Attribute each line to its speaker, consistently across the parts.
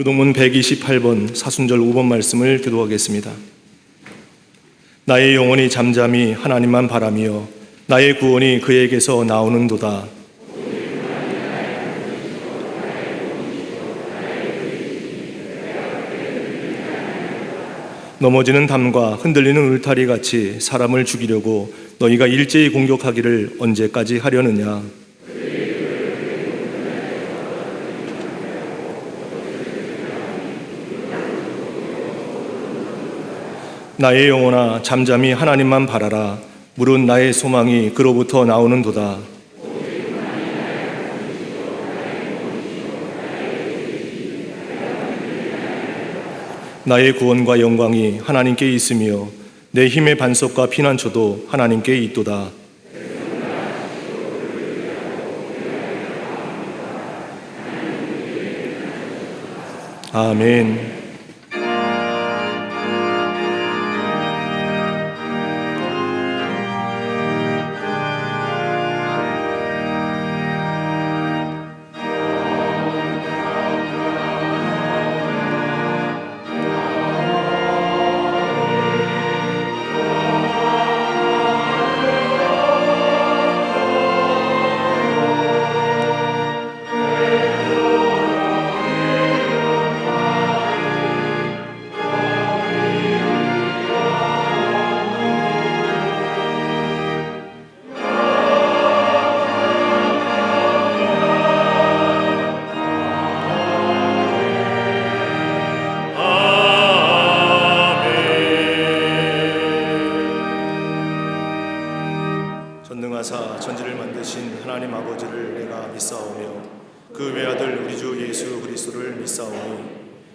Speaker 1: 교동문 128번 사순절 5번 말씀을 교독하겠습니다. 나의 영혼이 잠잠히 하나님만 바라며 나의 구원이 그에게서 나오는도다. 넘어지는 담과 흔들리는 울타리 같이 사람을 죽이려고 너희가 일제히 공격하기를 언제까지 하려느냐. 나의 영혼아 잠잠히 하나님만 바라라. 물은 나의 소망이 그로부터 나오는도다. 나의 구원과 영광이 하나님께 있으며 내 힘의 반석과 피난처도 하나님께 있도다. 아멘. 전능하사 천지를 만드신 하나님 아버지를 내가 믿사오며 그 외아들 우리 주 예수 그리스도를 믿사오니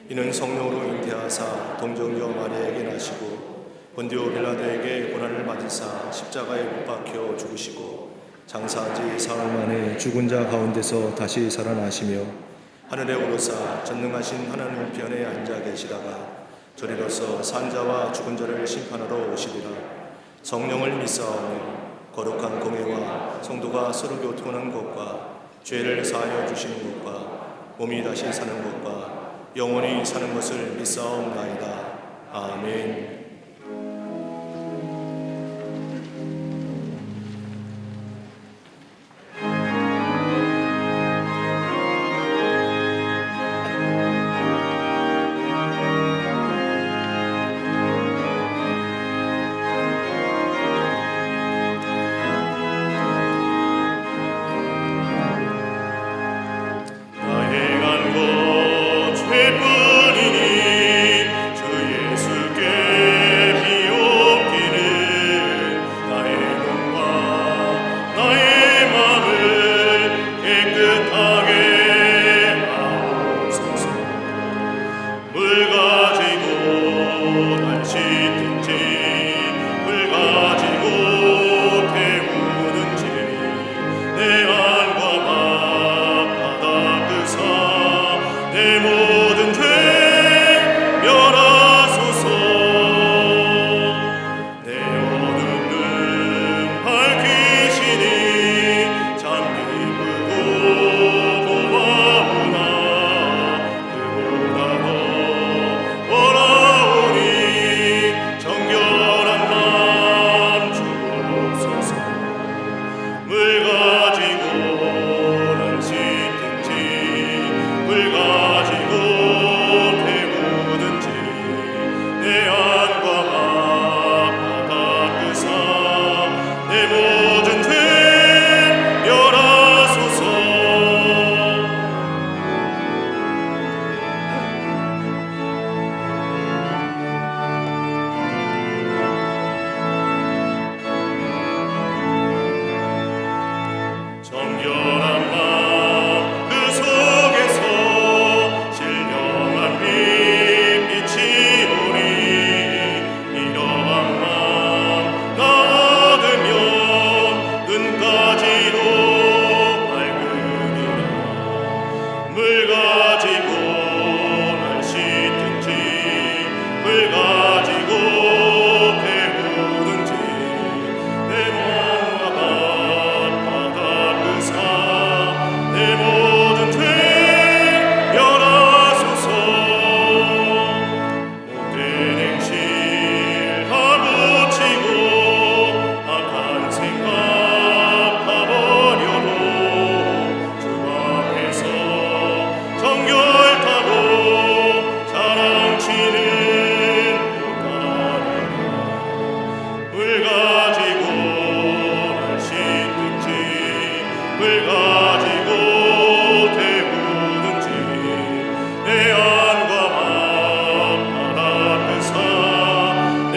Speaker 1: 이는 성령으로 잉태하사 동정녀 마리아에게 나시고 본디오 빌라도에게 고난을 받으사 십자가에 못 박혀 죽으시고 장사한 지 사흘 만에 죽은 자 가운데서 다시 살아나시며 하늘에 오르사 전능하신 하나님 우편에 앉아 계시다가 저리로서 산 자와 죽은 자를 심판하러 오시리라. 성령을 믿사오며 거룩한 공회와 성도가 서로 교통하는 것과 죄를 사하여 주시는 것과 몸이 다시 사는 것과 영원히 사는 것을 믿사옵나이다. 아멘.
Speaker 2: 죄뿐이니 주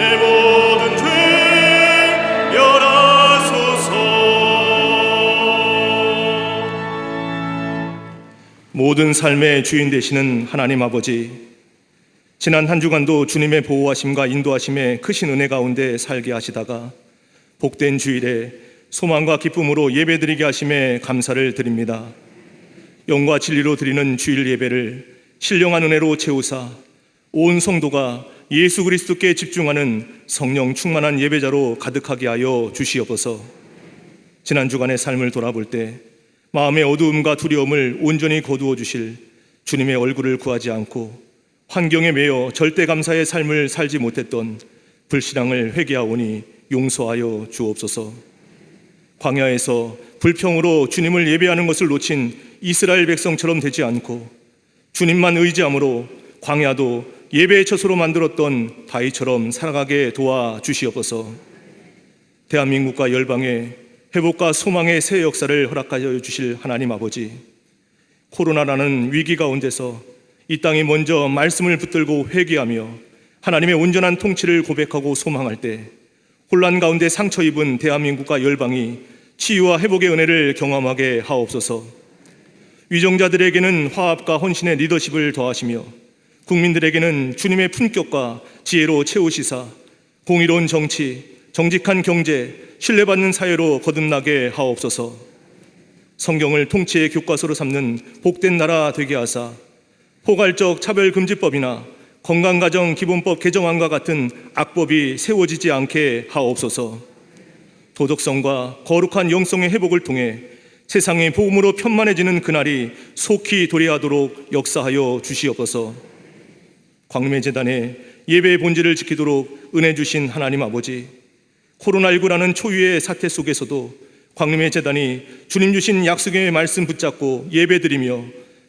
Speaker 1: 내 모든 죄 멸하소서. 모든 삶의 주인 되시는 하나님 아버지, 지난 한 주간도 주님의 보호하심과 인도하심에 크신 은혜 가운데 살게 하시다가 복된 주일에 소망과 기쁨으로 예배드리게 하심에 감사를 드립니다. 영과 진리로 드리는 주일 예배를 신령한 은혜로 채우사 온 성도가 예수 그리스도께 집중하는 성령 충만한 예배자로 가득하게 하여 주시옵소서. 지난 주간의 삶을 돌아볼 때 마음의 어두움과 두려움을 온전히 거두어 주실 주님의 얼굴을 구하지 않고 환경에 매여 절대 감사의 삶을 살지 못했던 불신앙을 회개하오니 용서하여 주옵소서. 광야에서 불평으로 주님을 예배하는 것을 놓친 이스라엘 백성처럼 되지 않고 주님만 의지함으로 광야도 예배의 처소로 만들었던 다윗처럼 살아가게 도와주시옵소서. 대한민국과 열방에 회복과 소망의 새 역사를 허락하여 주실 하나님 아버지, 코로나라는 위기 가운데서 이 땅이 먼저 말씀을 붙들고 회개하며 하나님의 온전한 통치를 고백하고 소망할 때 혼란 가운데 상처 입은 대한민국과 열방이 치유와 회복의 은혜를 경험하게 하옵소서. 위정자들에게는 화합과 헌신의 리더십을 더하시며 국민들에게는 주님의 품격과 지혜로 채우시사 공의로운 정치, 정직한 경제, 신뢰받는 사회로 거듭나게 하옵소서. 성경을 통치의 교과서로 삼는 복된 나라 되게 하사 포괄적 차별금지법이나 건강가정기본법 개정안과 같은 악법이 세워지지 않게 하옵소서. 도덕성과 거룩한 영성의 회복을 통해 세상이 복음으로 편만해지는 그날이 속히 도래하도록 역사하여 주시옵소서. 광림의 재단에 예배의 본질을 지키도록 은혜 주신 하나님 아버지, 코로나19라는 초유의 사태 속에서도 광림의 재단이 주님 주신 약속의 말씀 붙잡고 예배드리며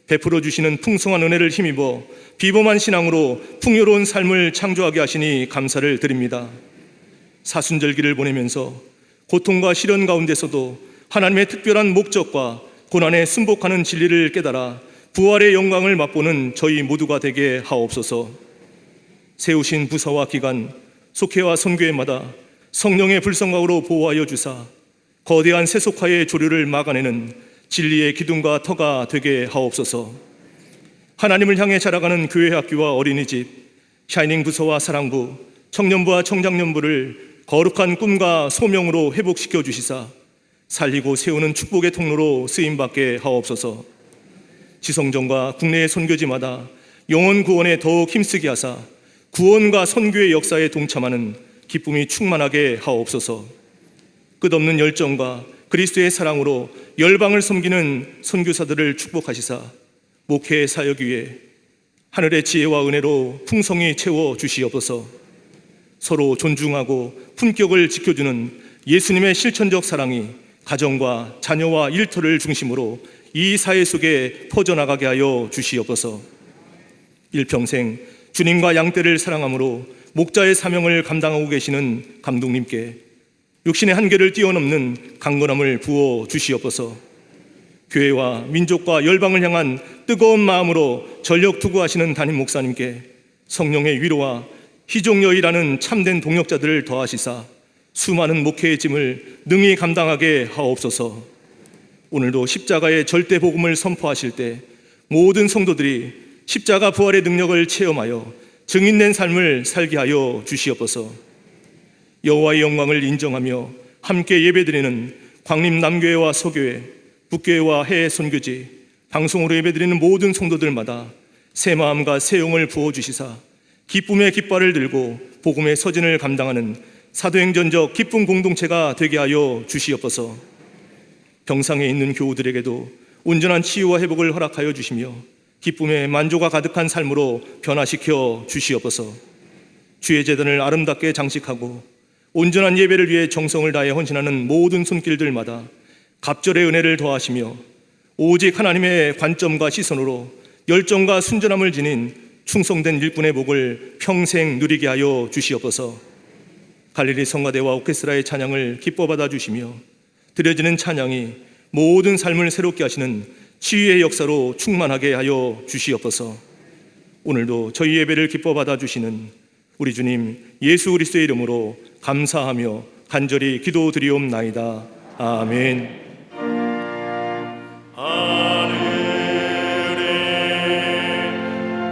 Speaker 1: 베풀어 주시는 풍성한 은혜를 힘입어 비범한 신앙으로 풍요로운 삶을 창조하게 하시니 감사를 드립니다. 사순절기를 보내면서 고통과 시련 가운데서도 하나님의 특별한 목적과 고난에 승복하는 진리를 깨달아 부활의 영광을 맛보는 저희 모두가 되게 하옵소서. 세우신 부서와 기관, 속회와 선교회마다 성령의 불성각으로 보호하여 주사 거대한 세속화의 조류를 막아내는 진리의 기둥과 터가 되게 하옵소서. 하나님을 향해 자라가는 교회 학교와 어린이집, 샤이닝 부서와 사랑부, 청년부와 청장년부를 거룩한 꿈과 소명으로 회복시켜 주시사 살리고 세우는 축복의 통로로 쓰임받게 하옵소서. 지성전과 국내의 선교지마다 영혼 구원에 더욱 힘쓰게 하사 구원과 선교의 역사에 동참하는 기쁨이 충만하게 하옵소서. 끝없는 열정과 그리스도의 사랑으로 열방을 섬기는 선교사들을 축복하시사 목회의 사역 위에 하늘의 지혜와 은혜로 풍성히 채워 주시옵소서. 서로 존중하고 품격을 지켜주는 예수님의 실천적 사랑이 가정과 자녀와 일터를 중심으로 이 사회 속에 퍼져나가게 하여 주시옵소서. 일평생 주님과 양떼를 사랑함으로 목자의 사명을 감당하고 계시는 감독님께 육신의 한계를 뛰어넘는 강건함을 부어 주시옵소서. 교회와 민족과 열방을 향한 뜨거운 마음으로 전력 투구하시는 담임 목사님께 성령의 위로와 희종여의라는 참된 동역자들을 더하시사 수많은 목회의 짐을 능히 감당하게 하옵소서. 오늘도 십자가의 절대 복음을 선포하실 때 모든 성도들이 십자가 부활의 능력을 체험하여 증인된 삶을 살게 하여 주시옵소서. 여호와의 영광을 인정하며 함께 예배드리는 광림 남교회와 서교회, 북교회와 해외 선교지, 방송으로 예배드리는 모든 성도들마다 새 마음과 새 영을 부어주시사 기쁨의 깃발을 들고 복음의 서진을 감당하는 사도행전적 기쁨 공동체가 되게 하여 주시옵소서. 병상에 있는 교우들에게도 온전한 치유와 회복을 허락하여 주시며 기쁨의 만조가 가득한 삶으로 변화시켜 주시옵소서. 주의 제단을 아름답게 장식하고 온전한 예배를 위해 정성을 다해 헌신하는 모든 손길들마다 갑절의 은혜를 더하시며 오직 하나님의 관점과 시선으로 열정과 순전함을 지닌 충성된 일꾼의 복을 평생 누리게 하여 주시옵소서. 갈릴리 성가대와 오케스트라의 찬양을 기뻐 받아 주시며 드려지는 찬양이 모든 삶을 새롭게 하시는 치유의 역사로 충만하게 하여 주시옵소서. 오늘도 저희 예배를 기뻐 받아 주시는 우리 주님 예수 그리스도의 이름으로 감사하며 간절히 기도드리옵나이다. 아멘.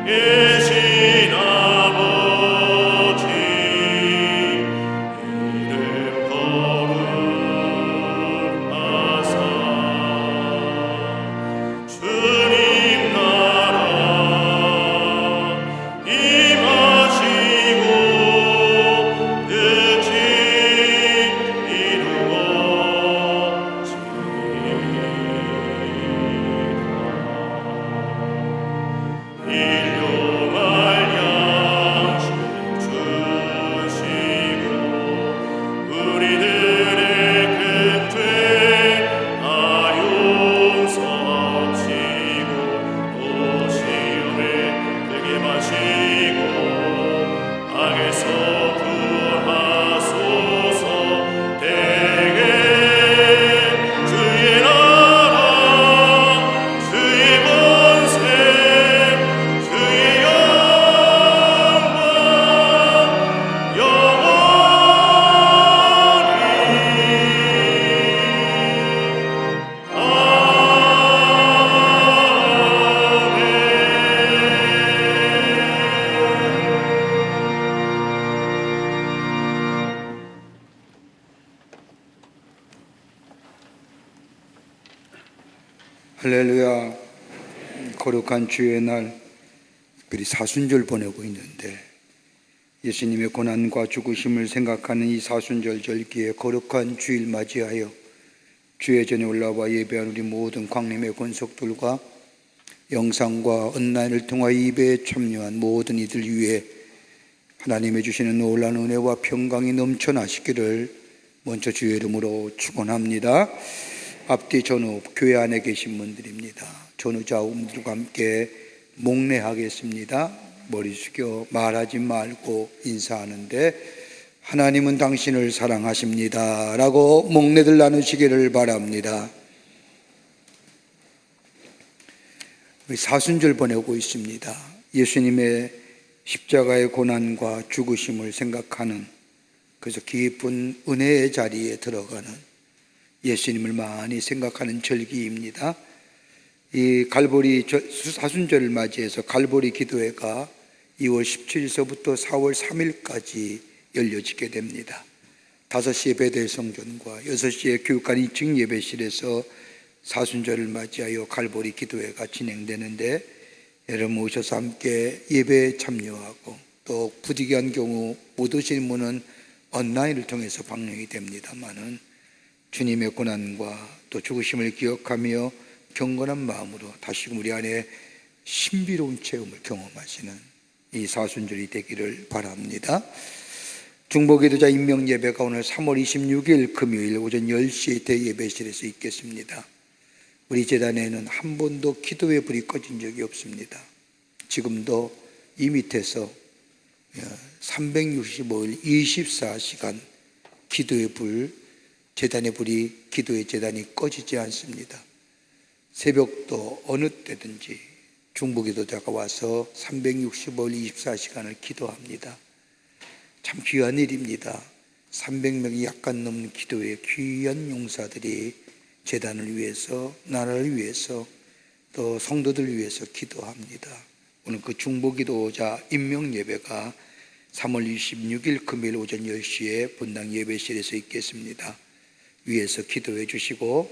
Speaker 1: 계신 아버지 이름 거룩하사 주님 나라 임하시고 뜻이 이루어지리라.
Speaker 2: 할렐루야. 거룩한 주의 날, 특별히 사순절 보내고 있는데 예수님의 고난과 죽으심을 생각하는 이 사순절 절기에 거룩한 주일 맞이하여 주의 전에 올라와 예배한 우리 모든 광림의 권속들과 영상과 온라인을 통하여 예배에 참여한 모든 이들 위해 하나님의 주시는 놀라운 은혜와 평강이 넘쳐나시기를 먼저 주의 이름으로 축원합니다. 앞뒤 전후 교회 안에 계신 분들입니다. 전후 좌우 분들과 함께 목례하겠습니다. 머리 숙여 말하지 말고 인사하는데 하나님은 당신을 사랑하십니다 라고 목례들 나누시기를 바랍니다. 우리 사순절 보내고 있습니다. 예수님의 십자가의 고난과 죽으심을 생각하는, 그래서 깊은 은혜의 자리에 들어가는, 예수님을 많이 생각하는 절기입니다. 이 갈보리 사순절을 맞이해서 갈보리 기도회가 2월 17일서부터 4월 3일까지 열려지게 됩니다. 5시에 베델 성전과 6시에 교육관 2층 예배실에서 사순절을 맞이하여 갈보리 기도회가 진행되는데, 여러분 오셔서 함께 예배에 참여하고, 또 부득이한 경우 못 오시는 분은 온라인을 통해서 방영이 됩니다만은 주님의 고난과 또 죽으심을 기억하며 경건한 마음으로 다시금 우리 안에 신비로운 체험을 경험하시는 이 사순절이 되기를 바랍니다. 중보기도자 임명예배가 오늘 3월 26일 금요일 오전 10시에 대예배실에서 있겠습니다. 우리 재단에는 한 번도 기도의 불이 꺼진 적이 없습니다. 지금도 이 밑에서 365일 24시간 기도의 불, 재단의 불이, 기도의 재단이 꺼지지 않습니다. 새벽도 어느 때든지 중보기도자가 와서 365일 24시간을 기도합니다. 참 귀한 일입니다. 300명이 약간 넘는 기도의 귀한 용사들이 재단을 위해서, 나라를 위해서, 또 성도들 위해서 기도합니다. 오늘 그 중보기도자 임명예배가 3월 26일 금요일 오전 10시에 분당 예배실에서 있겠습니다. 위에서 기도해 주시고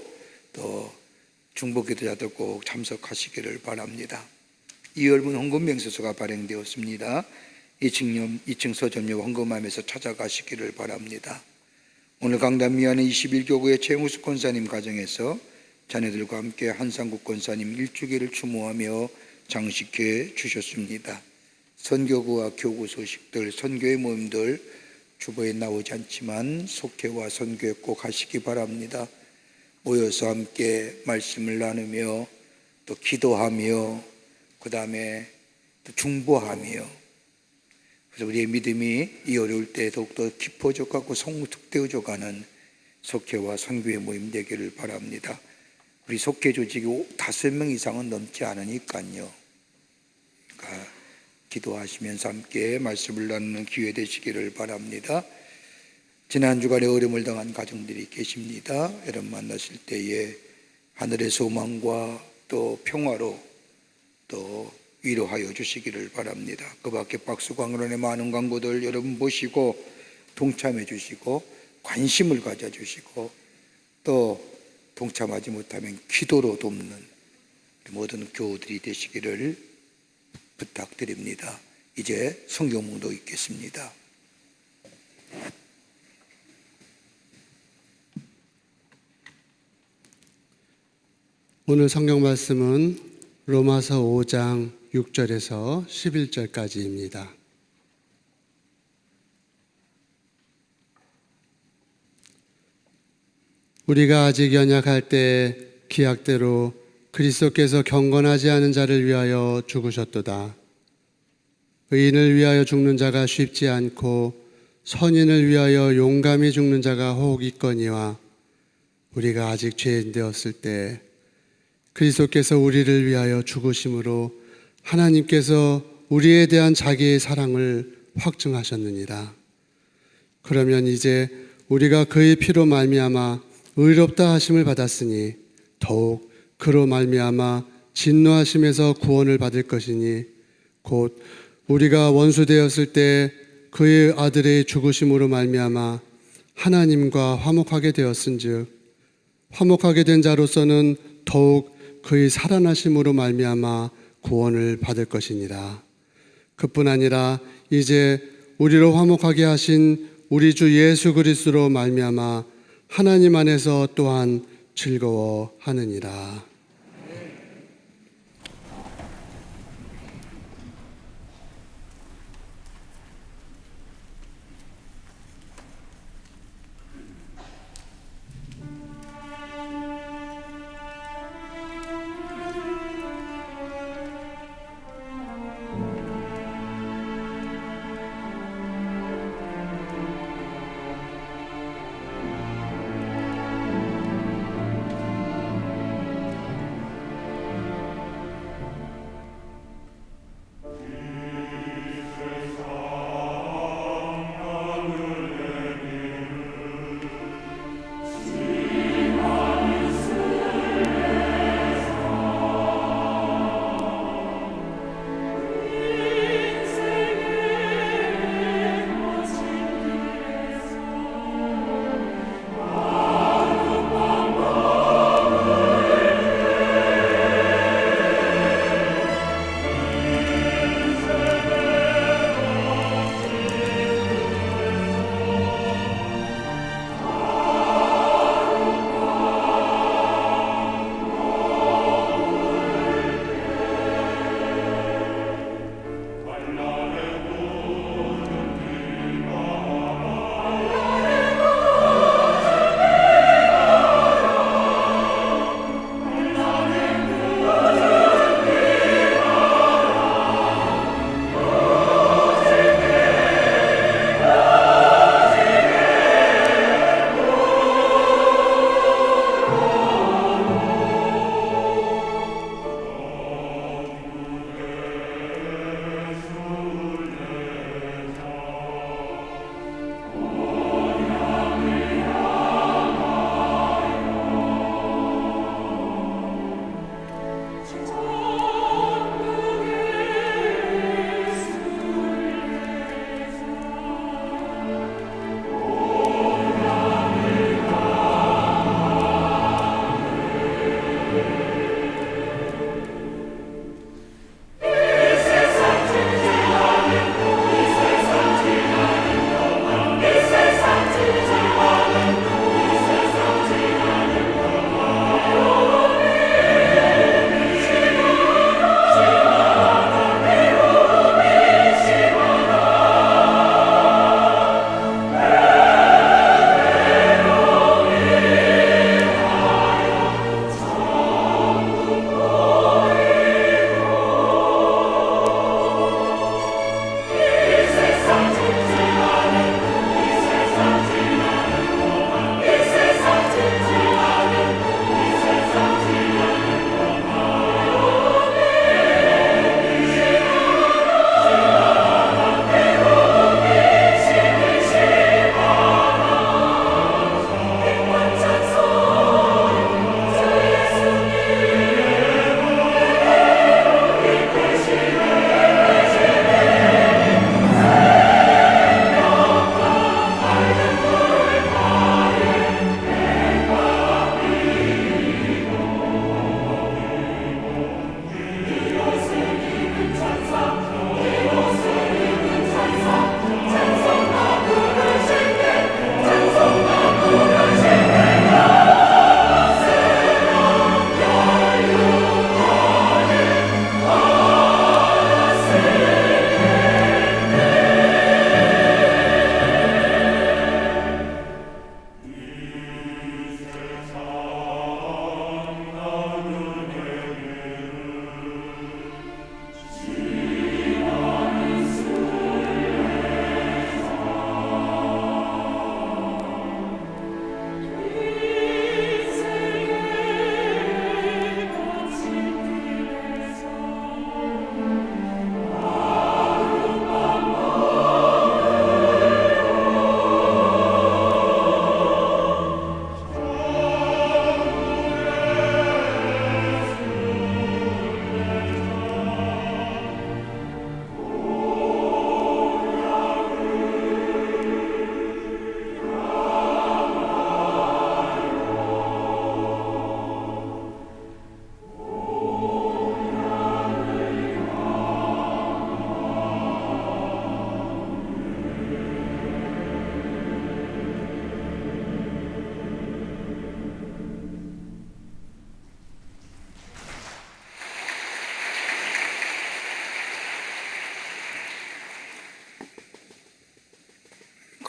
Speaker 2: 또 중보기도자들 꼭 참석하시기를 바랍니다. 이열분 헌금명세서가 발행되었습니다. 2층 서점역 헌금함에서 찾아가시기를 바랍니다. 오늘 강단 미안의 21교구의 최무숙 권사님 가정에서 자녀들과 함께 한상국 권사님 일주기를 추모하며 장식해 주셨습니다. 선교구와 교구 소식들, 선교의 모임들 주보에 나오지 않지만 속회와 선교에 꼭 하시기 바랍니다. 모여서 함께 말씀을 나누며 또 기도하며 그 다음에 또 중보하며, 그래서 우리의 믿음이 이 어려울 때 더욱더 깊어져가고 성숙되어져가는 속회와 선교의 모임 되기를 바랍니다. 우리 속회 조직이 5명 이상은 넘지 않으니까요. 그러니까 기도하시면서 함께 말씀을 나누는 기회 되시기를 바랍니다. 지난 주간에 어려움을 당한 가정들이 계십니다. 여러분 만나실 때에 하늘의 소망과 또 평화로 또 위로하여 주시기를 바랍니다. 그 밖에 박수광론의 많은 광고들 여러분 보시고 동참해 주시고 관심을 가져 주시고 또 동참하지 못하면 기도로 돕는 모든 교우들이 되시기를 부탁드립니다. 이제 성경 묵독 읽겠습니다.
Speaker 3: 오늘 성경 말씀은 로마서 5장 6절에서 11절까지입니다. 우리가 아직 연약할 때 기약대로 그리스도께서 경건하지 않은 자를 위하여 죽으셨도다. 의인을 위하여 죽는 자가 쉽지 않고 선인을 위하여 용감히 죽는 자가 혹 있거니와 우리가 아직 죄인 되었을 때 그리스도께서 우리를 위하여 죽으심으로 하나님께서 우리에 대한 자기의 사랑을 확증하셨느니라. 그러면 이제 우리가 그의 피로 말미암아 의롭다 하심을 받았으니 더욱 그로 말미암아 진노하심에서 구원을 받을 것이니 곧 우리가 원수 되었을 때 그의 아들의 죽으심으로 말미암아 하나님과 화목하게 되었은즉 화목하게 된 자로서는 더욱 그의 살아나심으로 말미암아 구원을 받을 것이니라. 그뿐 아니라 이제 우리로 화목하게 하신 우리 주 예수 그리스도로 말미암아 하나님 안에서 또한 즐거워하느니라.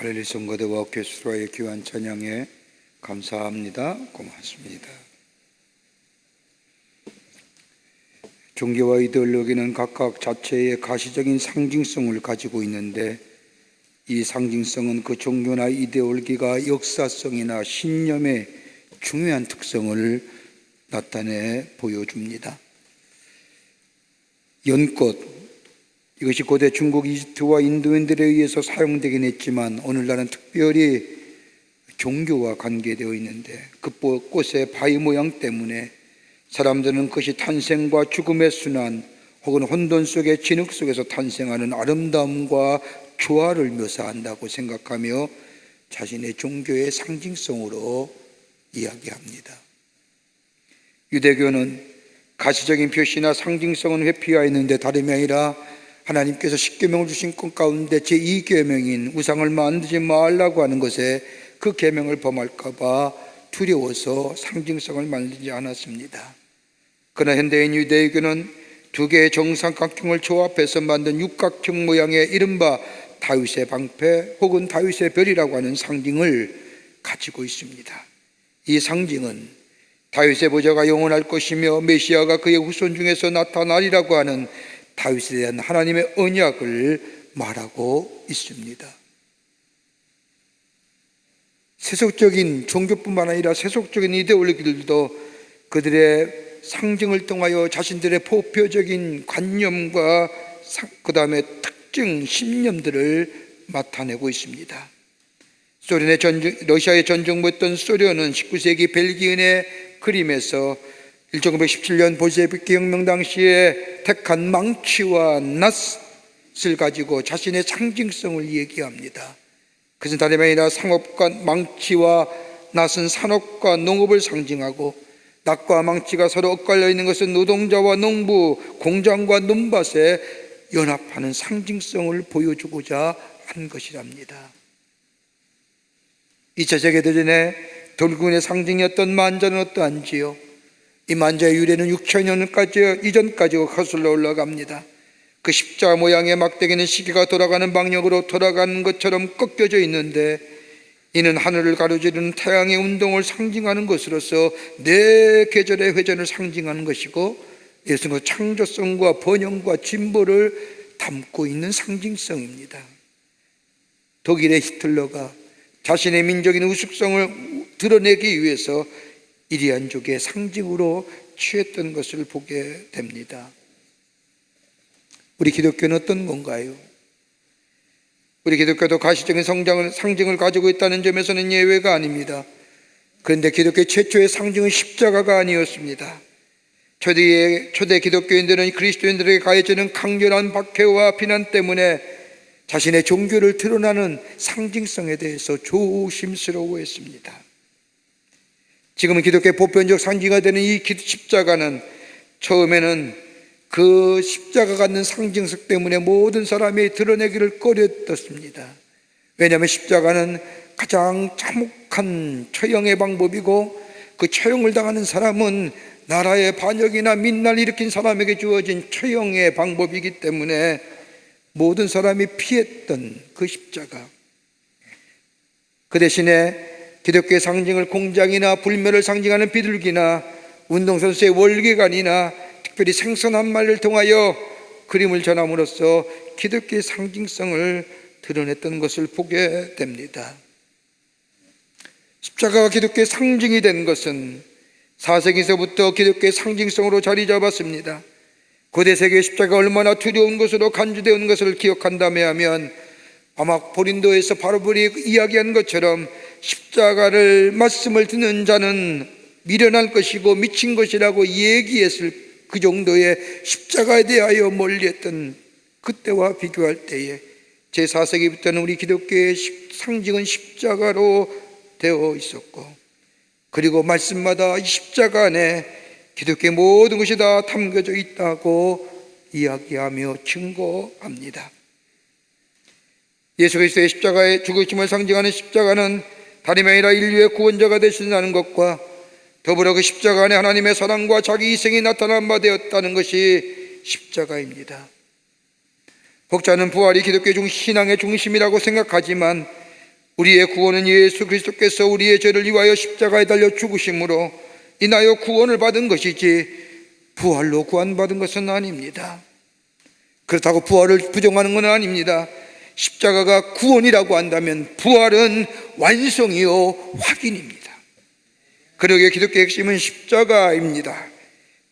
Speaker 2: 갈릴리 성가대와 오케스트라의 귀한 찬양에 감사합니다. 고맙습니다. 종교와 이데올로기는 각각 자체의 가시적인 상징성을 가지고 있는데 이 상징성은 그 종교나 이데올로기가 역사성이나 신념의 중요한 특성을 나타내 보여줍니다. 연꽃, 이것이 고대 중국, 이집트와 인도인들에 의해서 사용되긴 했지만 오늘날은 특별히 종교와 관계되어 있는데 그 꽃의 바위 모양 때문에 사람들은 그것이 탄생과 죽음의 순환 혹은 혼돈 속의 진흙 속에서 탄생하는 아름다움과 조화를 묘사한다고 생각하며 자신의 종교의 상징성으로 이야기합니다. 유대교는 가시적인 표시나 상징성은 회피하였는데 다름이 아니라 하나님께서 십계명을 주신 것 가운데 제2계명인 우상을 만들지 말라고 하는 것에 그 계명을 범할까 봐 두려워서 상징성을 만들지 않았습니다. 그러나 현대인 유대교는 두 개의 정삼각형을 조합해서 만든 육각형 모양의 이른바 다윗의 방패 혹은 다윗의 별이라고 하는 상징을 가지고 있습니다. 이 상징은 다윗의 보좌가 영원할 것이며 메시아가 그의 후손 중에서 나타나리라고 하는 다윗에 대한 하나님의 언약을 말하고 있습니다. 세속적인 종교뿐만 아니라 세속적인 이데올로기들도 그들의 상징을 통하여 자신들의 포표적인 관념과 그 다음에 특정 신념들을 나타내고 있습니다. 러시아의 전정부였던 소련은 19세기 벨기인의 그림에서 1917년 볼셰비키 혁명 당시에 택한 망치와 낫을 가지고 자신의 상징성을 얘기합니다. 그것은 다름이 아니라 상업과 망치와 낫은 산업과 농업을 상징하고 낫과 망치가 서로 엇갈려 있는 것은 노동자와 농부, 공장과 논밭에 연합하는 상징성을 보여주고자 한 것이랍니다. 2차 세계대전에 돌군의 상징이었던 만자는 어떠한지요? 이 만자의 유래는 6천년 이전까지 거슬러 올라갑니다. 그 십자 모양의 막대기는 시계가 돌아가는 방향으로 돌아가는 것처럼 꺾여져 있는데 이는 하늘을 가로지르는 태양의 운동을 상징하는 것으로서 네 계절의 회전을 상징하는 것이고 이것은 창조성과 번영과 진보를 담고 있는 상징성입니다. 독일의 히틀러가 자신의 민족인 우습성을 드러내기 위해서 이리안족의 상징으로 취했던 것을 보게 됩니다. 우리 기독교는 어떤 건가요? 우리 기독교도 가시적인 상징을 가지고 있다는 점에서는 예외가 아닙니다. 그런데 기독교 최초의 상징은 십자가가 아니었습니다. 초대 기독교인들은 그리스도인들에게 가해지는 강렬한 박해와 비난 때문에 자신의 종교를 드러나는 상징성에 대해서 조심스러워했습니다. 지금은 기독교의 보편적 상징이 되는 이 십자가는 처음에는 그 십자가 갖는 상징성 때문에 모든 사람이 드러내기를 꺼렸었습니다. 왜냐하면 십자가는 가장 참혹한 처형의 방법이고 그 처형을 당하는 사람은 나라의 반역이나 민날 일으킨 사람에게 주어진 처형의 방법이기 때문에 모든 사람이 피했던 그 십자가, 그 대신에 기독교의 상징을 공장이나 불멸을 상징하는 비둘기나 운동선수의 월계관이나 특별히 생선한 말을 통하여 그림을 전함으로써 기독교의 상징성을 드러냈던 것을 보게 됩니다. 십자가가 기독교의 상징이 된 것은 4세기서부터 기독교의 상징성으로 자리 잡았습니다. 고대 세계의 십자가가 얼마나 두려운 것으로 간주되어 온 것을 기억한다며 하면 아마 고린도에서 바울이 이야기한 것처럼 십자가를 말씀을 듣는 자는 미련할 것이고 미친 것이라고 얘기했을 그 정도의 십자가에 대하여 멀리했던 그때와 비교할 때에 제4세기부터는 우리 기독교의 상징은 십자가로 되어 있었고, 그리고 말씀마다 이 십자가 안에 기독교의 모든 것이 다 담겨져 있다고 이야기하며 증거합니다. 예수 그리스도의 십자가의 죽으심을 상징하는 십자가는 다름이 아니라 인류의 구원자가 되신다는 것과 더불어 그 십자가 안에 하나님의 사랑과 자기 희생이 나타난 바 되었다는 것이 십자가입니다. 혹자는 부활이 기독교 신앙의 중심이라고 생각하지만 우리의 구원은 예수 그리스도께서 우리의 죄를 위하여 십자가에 달려 죽으심으로 인하여 구원을 받은 것이지 부활로 구원받은 것은 아닙니다. 그렇다고 부활을 부정하는 건 아닙니다. 십자가가 구원이라고 한다면 부활은 완성이요 확인입니다. 그러기에 기독교의 핵심은 십자가입니다.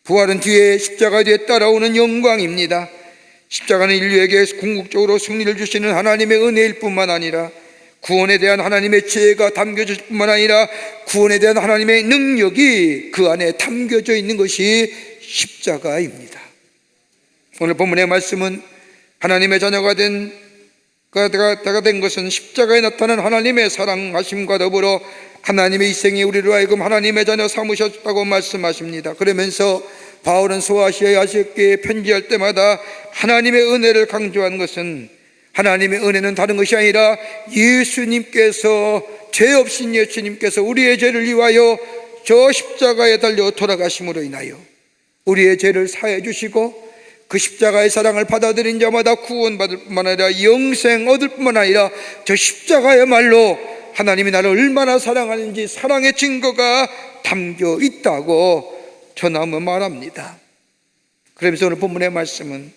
Speaker 2: 부활은 뒤에 십자가 뒤에 따라오는 영광입니다. 십자가는 인류에게 궁극적으로 승리를 주시는 하나님의 은혜일 뿐만 아니라 구원에 대한 하나님의 지혜가 담겨질 뿐만 아니라 구원에 대한 하나님의 능력이 그 안에 담겨져 있는 것이 십자가입니다. 오늘 본문의 말씀은 하나님의 자녀가 된 것은 십자가에 나타난 하나님의 사랑하심과 더불어 하나님의 희생이 우리로 하여금 하나님의 자녀 삼으셨다고 말씀하십니다. 그러면서 바울은 소아시아 아시아교회에 편지할 때마다 하나님의 은혜를 강조한 것은 하나님의 은혜는 다른 것이 아니라 예수님께서, 죄 없인 예수님께서 우리의 죄를 위하여 저 십자가에 달려 돌아가심으로 인하여 우리의 죄를 사해 주시고 그 십자가의 사랑을 받아들인 자마다 구원받을 뿐만 아니라 영생 얻을 뿐만 아니라 저 십자가야말로 하나님이 나를 얼마나 사랑하는지 사랑의 증거가 담겨 있다고 전하며 말합니다. 그러면서 오늘 본문의 말씀은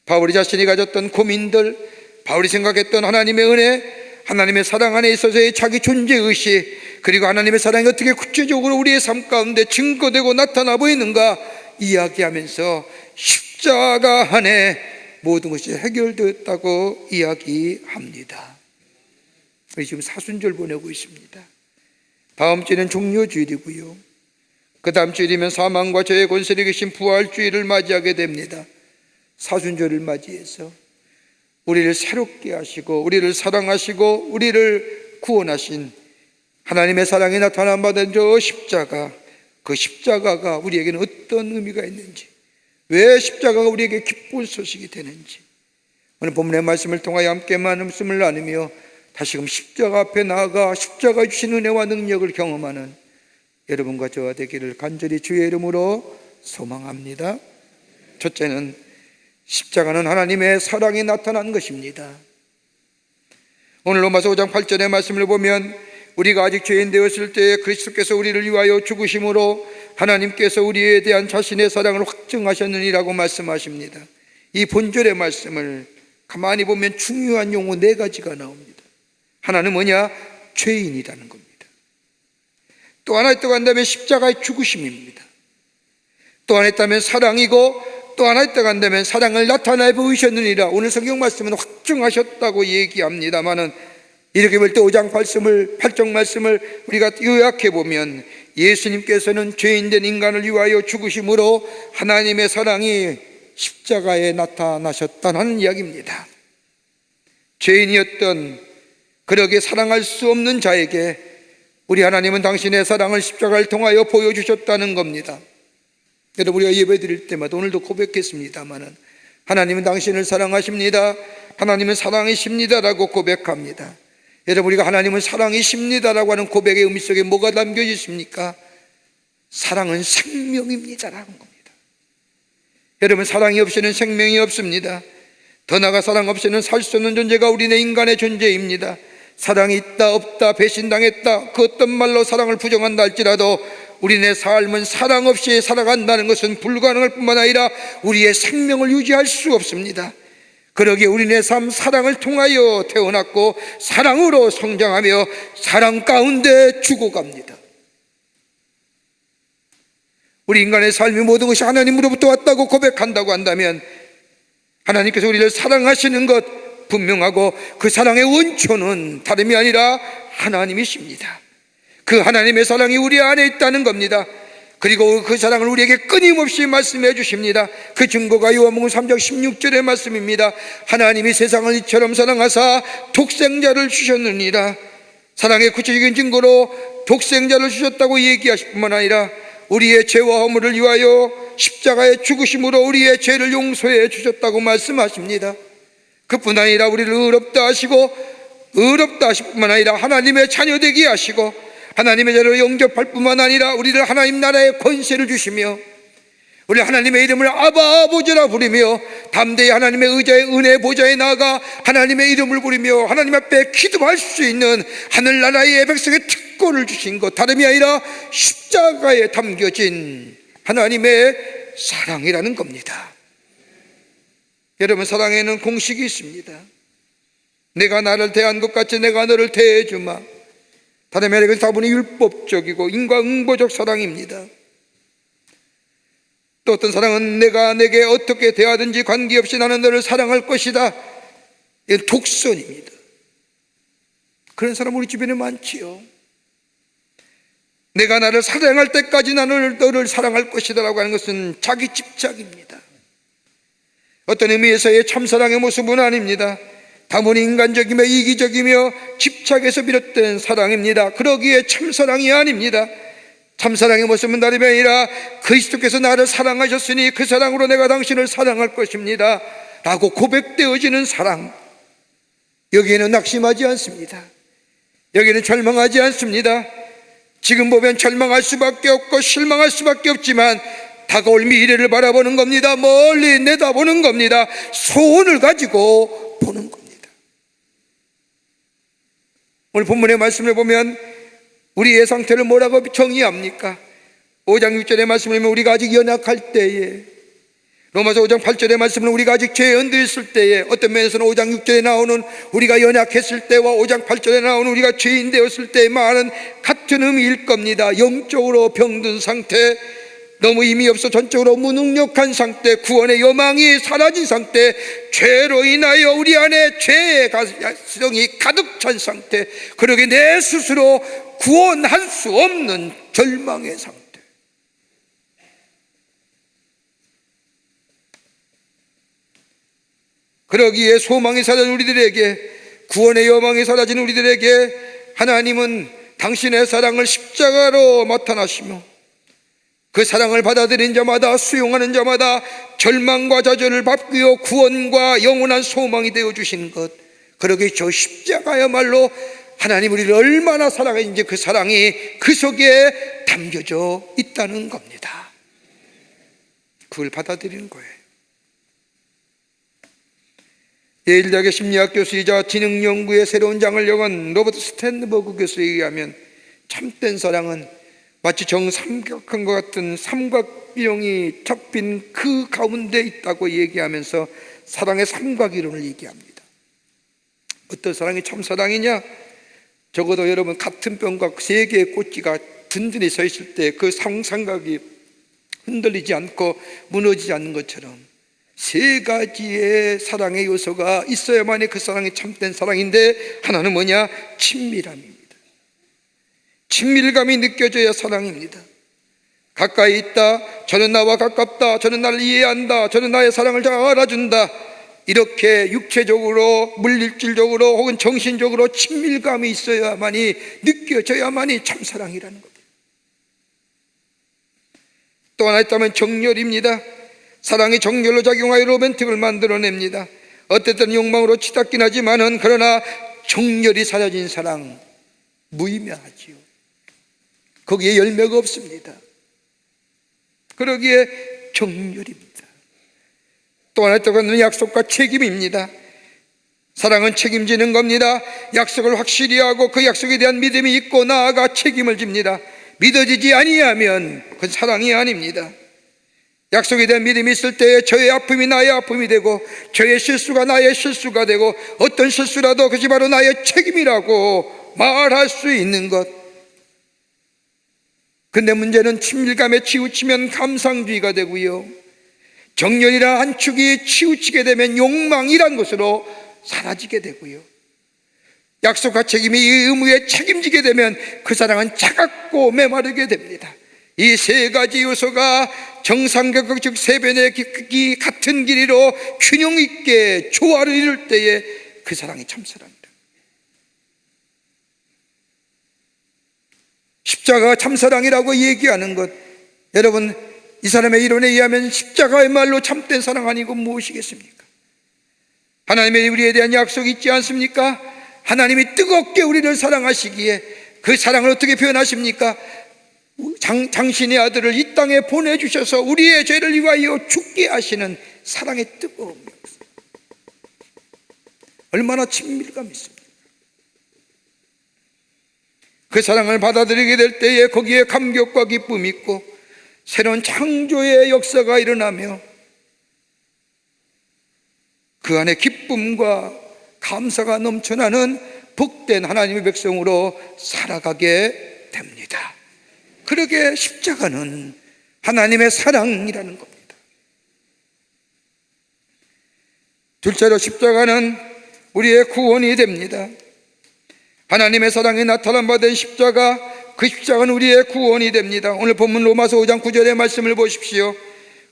Speaker 2: 바울이 자신이 가졌던 고민들, 바울이 생각했던 하나님의 은혜, 하나님의 사랑 안에 있어서의 자기 존재의식, 그리고 하나님의 사랑이 어떻게 구체적으로 우리의 삶 가운데 증거되고 나타나 보이는가 이야기하면서 십자가 안에 모든 것이 해결되었다고 이야기합니다. 우리 지금 사순절 보내고 있습니다. 다음 주에는 종료주일이고요, 그 다음 주일이면 사망과 죄의 권세를 이기신 부활주일을 맞이하게 됩니다. 사순절을 맞이해서 우리를 새롭게 하시고 우리를 사랑하시고 우리를 구원하신 하나님의 사랑이 나타난 바된 저 십자가, 그 십자가가 우리에게는 어떤 의미가 있는지, 왜 십자가가 우리에게 기쁜 소식이 되는지 오늘 본문의 말씀을 통하여 함께 말씀을 나누며 다시금 십자가 앞에 나아가 십자가 주신 은혜와 능력을 경험하는 여러분과 저와 되기를 간절히 주의 이름으로 소망합니다. 첫째는 십자가는 하나님의 사랑이 나타난 것입니다. 오늘 로마서 5장 8절의 말씀을 보면 우리가 아직 죄인 되었을 때 그리스도께서 우리를 위하여 죽으심으로 하나님께서 우리에 대한 자신의 사랑을 확증하셨느니라고 말씀하십니다. 이 본절의 말씀을 가만히 보면 중요한 용어 4가지가 나옵니다. 하나는 뭐냐? 죄인이라는 겁니다. 또 하나 있다고 한다면 십자가의 죽으심입니다. 또 하나 있다면 사랑이고, 또 하나 있다고 한다면 사랑을 나타내 보이셨느니라. 오늘 성경 말씀은 확증하셨다고 얘기합니다만은 이렇게 볼 때 5장 8절 말씀을 우리가 요약해 보면 예수님께서는 죄인된 인간을 위하여 죽으심으로 하나님의 사랑이 십자가에 나타나셨다는 이야기입니다. 죄인이었던, 그러게 사랑할 수 없는 자에게 우리 하나님은 당신의 사랑을 십자가를 통하여 보여주셨다는 겁니다. 여러분, 우리가 예배 드릴 때마다 오늘도 고백했습니다마는 하나님은 당신을 사랑하십니다, 하나님은 사랑이십니다라고 고백합니다. 여러분, 우리가 하나님은 사랑이십니다라고 하는 고백의 의미 속에 뭐가 담겨 있습니까? 사랑은 생명입니다라는 겁니다. 여러분, 사랑이 없이는 생명이 없습니다. 더 나아가 사랑 없이는 살 수 없는 존재가 우리네 인간의 존재입니다. 사랑이 있다 없다, 배신당했다, 그 어떤 말로 사랑을 부정한다 할지라도 우리네 삶은 사랑 없이 살아간다는 것은 불가능할 뿐만 아니라 우리의 생명을 유지할 수 없습니다. 그러기에 우리네 삶 사랑을 통하여 태어났고 사랑으로 성장하며 사랑 가운데 죽어갑니다. 우리 인간의 삶의 모든 것이 하나님으로부터 왔다고 고백한다고 한다면 하나님께서 우리를 사랑하시는 것 분명하고 그 사랑의 원초는 다름이 아니라 하나님이십니다. 그 하나님의 사랑이 우리 안에 있다는 겁니다. 그리고 그 사랑을 우리에게 끊임없이 말씀해 주십니다. 그 증거가 요한복음 3장 16절의 말씀입니다. 하나님이 세상을 이처럼 사랑하사 독생자를 주셨느니라. 사랑의 구체적인 증거로 독생자를 주셨다고 얘기하실 뿐만 아니라 우리의 죄와 허물을 위하여 십자가의 죽으심으로 우리의 죄를 용서해 주셨다고 말씀하십니다. 그뿐 아니라 우리를 의롭다 하시고, 의롭다 하실 뿐만 아니라 하나님의 자녀 되게 하시고 하나님의 자녀를 영접할 뿐만 아니라 우리를 하나님 나라의 권세를 주시며 우리 하나님의 이름을 아바 아버지라 부르며 담대히 하나님의 의자의 은혜 보좌에 나아가 하나님의 이름을 부르며 하나님 앞에 기도할 수 있는 하늘나라의 백성의 특권을 주신 것, 다름이 아니라 십자가에 담겨진 하나님의 사랑이라는 겁니다. 여러분, 사랑에는 공식이 있습니다. 내가 나를 대한 것 같이 내가 너를 대해주마. 다름이 아니라 그 다분히 율법적이고 인과응보적 사랑입니다. 또 어떤 사랑은 내가 내게 어떻게 대하든지 관계없이 나는 너를 사랑할 것이다. 이건 독선입니다. 그런 사람 우리 주변에 많지요. 내가 나를 사랑할 때까지 나는 너를 사랑할 것이다 라고 하는 것은 자기 집착입니다. 어떤 의미에서의 참사랑의 모습은 아닙니다. 다분히 인간적이며 이기적이며 집착에서 비롯된 사랑입니다. 그러기에 참사랑이 아닙니다. 참사랑의 모습은 다름이 아니라 그리스도께서 나를 사랑하셨으니 그 사랑으로 내가 당신을 사랑할 것입니다 라고 고백되어지는 사랑. 여기에는 낙심하지 않습니다. 여기에는 절망하지 않습니다. 지금 보면 절망할 수밖에 없고 실망할 수밖에 없지만 다가올 미래를 바라보는 겁니다. 멀리 내다보는 겁니다. 소원을 가지고 보는 겁니다. 오늘 본문의 말씀을 보면 우리의 상태를 뭐라고 정의합니까? 5장 6절의 말씀을 보면 우리가 아직 연약할 때에, 로마서 5장 8절의 말씀은 우리가 아직 죄에 얹어있을 때에, 어떤 면에서는 5장 6절에 나오는 우리가 연약했을 때와 5장 8절에 나오는 우리가 죄인 되었을 때의 말은 같은 의미일 겁니다. 영적으로 병든 상태, 너무 힘이 없어 전적으로 무능력한 상태, 구원의 여망이 사라진 상태, 죄로 인하여 우리 안에 죄의 가성이 가득 찬 상태, 그러게 내 스스로 구원할 수 없는 절망의 상태. 그러기에 소망이 사라진 우리들에게, 구원의 여망이 사라진 우리들에게 하나님은 당신의 사랑을 십자가로 나타나시며 그 사랑을 받아들인 자마다, 수용하는 자마다 절망과 좌절을 바꾸어 구원과 영원한 소망이 되어주신 것, 그러기에 저 십자가야말로 하나님 우리를 얼마나 사랑했는지 그 사랑이 그 속에 담겨져 있다는 겁니다. 그걸 받아들이는 거예요. 예일대학의 심리학 교수이자 지능연구의 새로운 장을 여건 로버트 스탠버그 교수에 의하면 참된 사랑은 마치 정삼각형과 같은 삼각형이 잡힌 그 가운데 있다고 얘기하면서 사랑의 삼각이론을 얘기합니다. 어떤 사랑이 참사랑이냐? 적어도 여러분, 같은 뼈가 세 개의 꼭지가 든든히 서 있을 때 그 삼각이 흔들리지 않고 무너지지 않는 것처럼 세 가지의 사랑의 요소가 있어야만이 그 사랑이 참된 사랑인데, 하나는 뭐냐? 친밀함입니다. 친밀감이 느껴져야 사랑입니다. 가까이 있다, 저는 나와 가깝다, 저는 나를 이해한다, 저는 나의 사랑을 잘 알아준다, 이렇게 육체적으로, 물질적으로 혹은 정신적으로 친밀감이 있어야만이, 느껴져야만이 참사랑이라는 겁니다. 또 하나 있다면 정열입니다. 사랑이 정열로 작용하여 로맨틱을 만들어냅니다. 어쨌든 욕망으로 치닫긴 하지만은, 그러나 정열이 사라진 사랑 무의미하지요. 거기에 열매가 없습니다. 그러기에 정열입니다. 또 하나 있다면 약속과 책임입니다. 사랑은 책임지는 겁니다. 약속을 확실히 하고 그 약속에 대한 믿음이 있고 나아가 책임을 집니다. 믿어지지 아니하면 그건 사랑이 아닙니다. 약속에 대한 믿음이 있을 때 저의 아픔이 나의 아픔이 되고, 저의 실수가 나의 실수가 되고, 어떤 실수라도 그것이 바로 나의 책임이라고 말할 수 있는 것. 근데 문제는 친밀감에 치우치면 감상주의가 되고요, 정열이란 한 축이 치우치게 되면 욕망이란 것으로 사라지게 되고요, 약속과 책임이 이 의무에 책임지게 되면 그 사랑은 차갑고 메마르게 됩니다. 이 세 가지 요소가 정상격각, 즉 세 변의 같은 길이로 균형 있게 조화를 이룰 때에 그 사랑이 참사랑입니다. 십자가가 참사랑이라고 얘기하는 것, 여러분, 이 사람의 이론에 의하면 십자가야말로 참된 사랑 아니고 무엇이겠습니까? 하나님의 우리에 대한 약속이 있지 당신의 아들을 이 땅에 보내주셔서 우리의 죄를 위하여 죽게 하시는 사랑의 뜨거움이 없어요. 얼마나 친밀감이 있습니까? 그 사랑을 받아들이게 될 때에 거기에 감격과 기쁨이 있고 새로운 창조의 역사가 일어나며 그 안에 기쁨과 감사가 넘쳐나는 복된 하나님의 백성으로 살아가게 됩니다. 그러게 십자가는 하나님의 사랑이라는 겁니다. 둘째로 십자가는 우리의 구원이 됩니다. 하나님의 사랑이 나타난 바 된 십자가, 그 십자가는 우리의 구원이 됩니다. 오늘 본문 로마서 5장 9절의 말씀을 보십시오.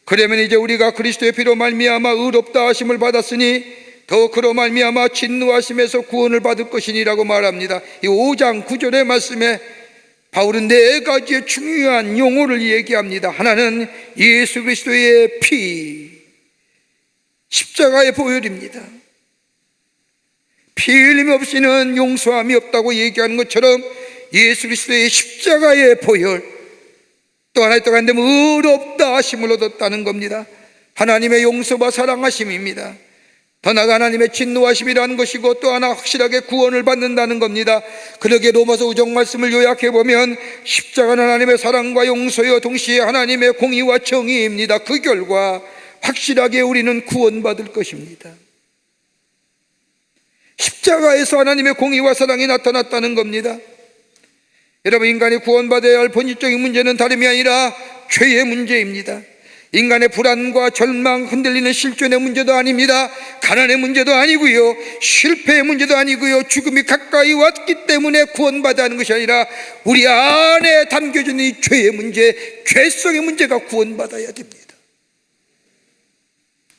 Speaker 2: 그러면 이제 우리가 그리스도의 피로 말미암아 의롭다 하심을 받았으니 더 그로 말미암아 진노하심에서 구원을 받을 것이니라고 말합니다. 이 5장 9절의 말씀에 바울은 네 가지의 중요한 용어를 얘기합니다. 하나는 예수 그리스도의 피, 십자가의 보혈입니다. 피 흘림 없이는 용서함이 없다고 얘기하는 것처럼 예수 그리스도의 십자가의 보혈, 또 하나 또 한데 의롭다 하심을 얻었다는 겁니다. 하나님의 용서와 사랑하심입니다. 더 나아가 하나님의 진노하심이라는 것이고 또 하나 확실하게 구원을 받는다는 겁니다. 그러게 로마서 5장 말씀을 요약해보면 십자가는 하나님의 사랑과 용서여 동시에 하나님의 공의와 정의입니다. 그 결과 확실하게 우리는 구원받을 것입니다. 십자가에서 하나님의 공의와 사랑이 나타났다는 겁니다. 여러분, 인간이 구원받아야 할 본질적인 문제는 다름이 아니라 죄의 문제입니다. 인간의 불안과 절망, 흔들리는 실존의 문제도 아닙니다. 가난의 문제도 아니고요, 실패의 문제도 아니고요, 죽음이 가까이 왔기 때문에 구원받아야 하는 것이 아니라 우리 안에 담겨져 있는 이 죄의 문제, 죄성의 문제가 구원받아야 됩니다.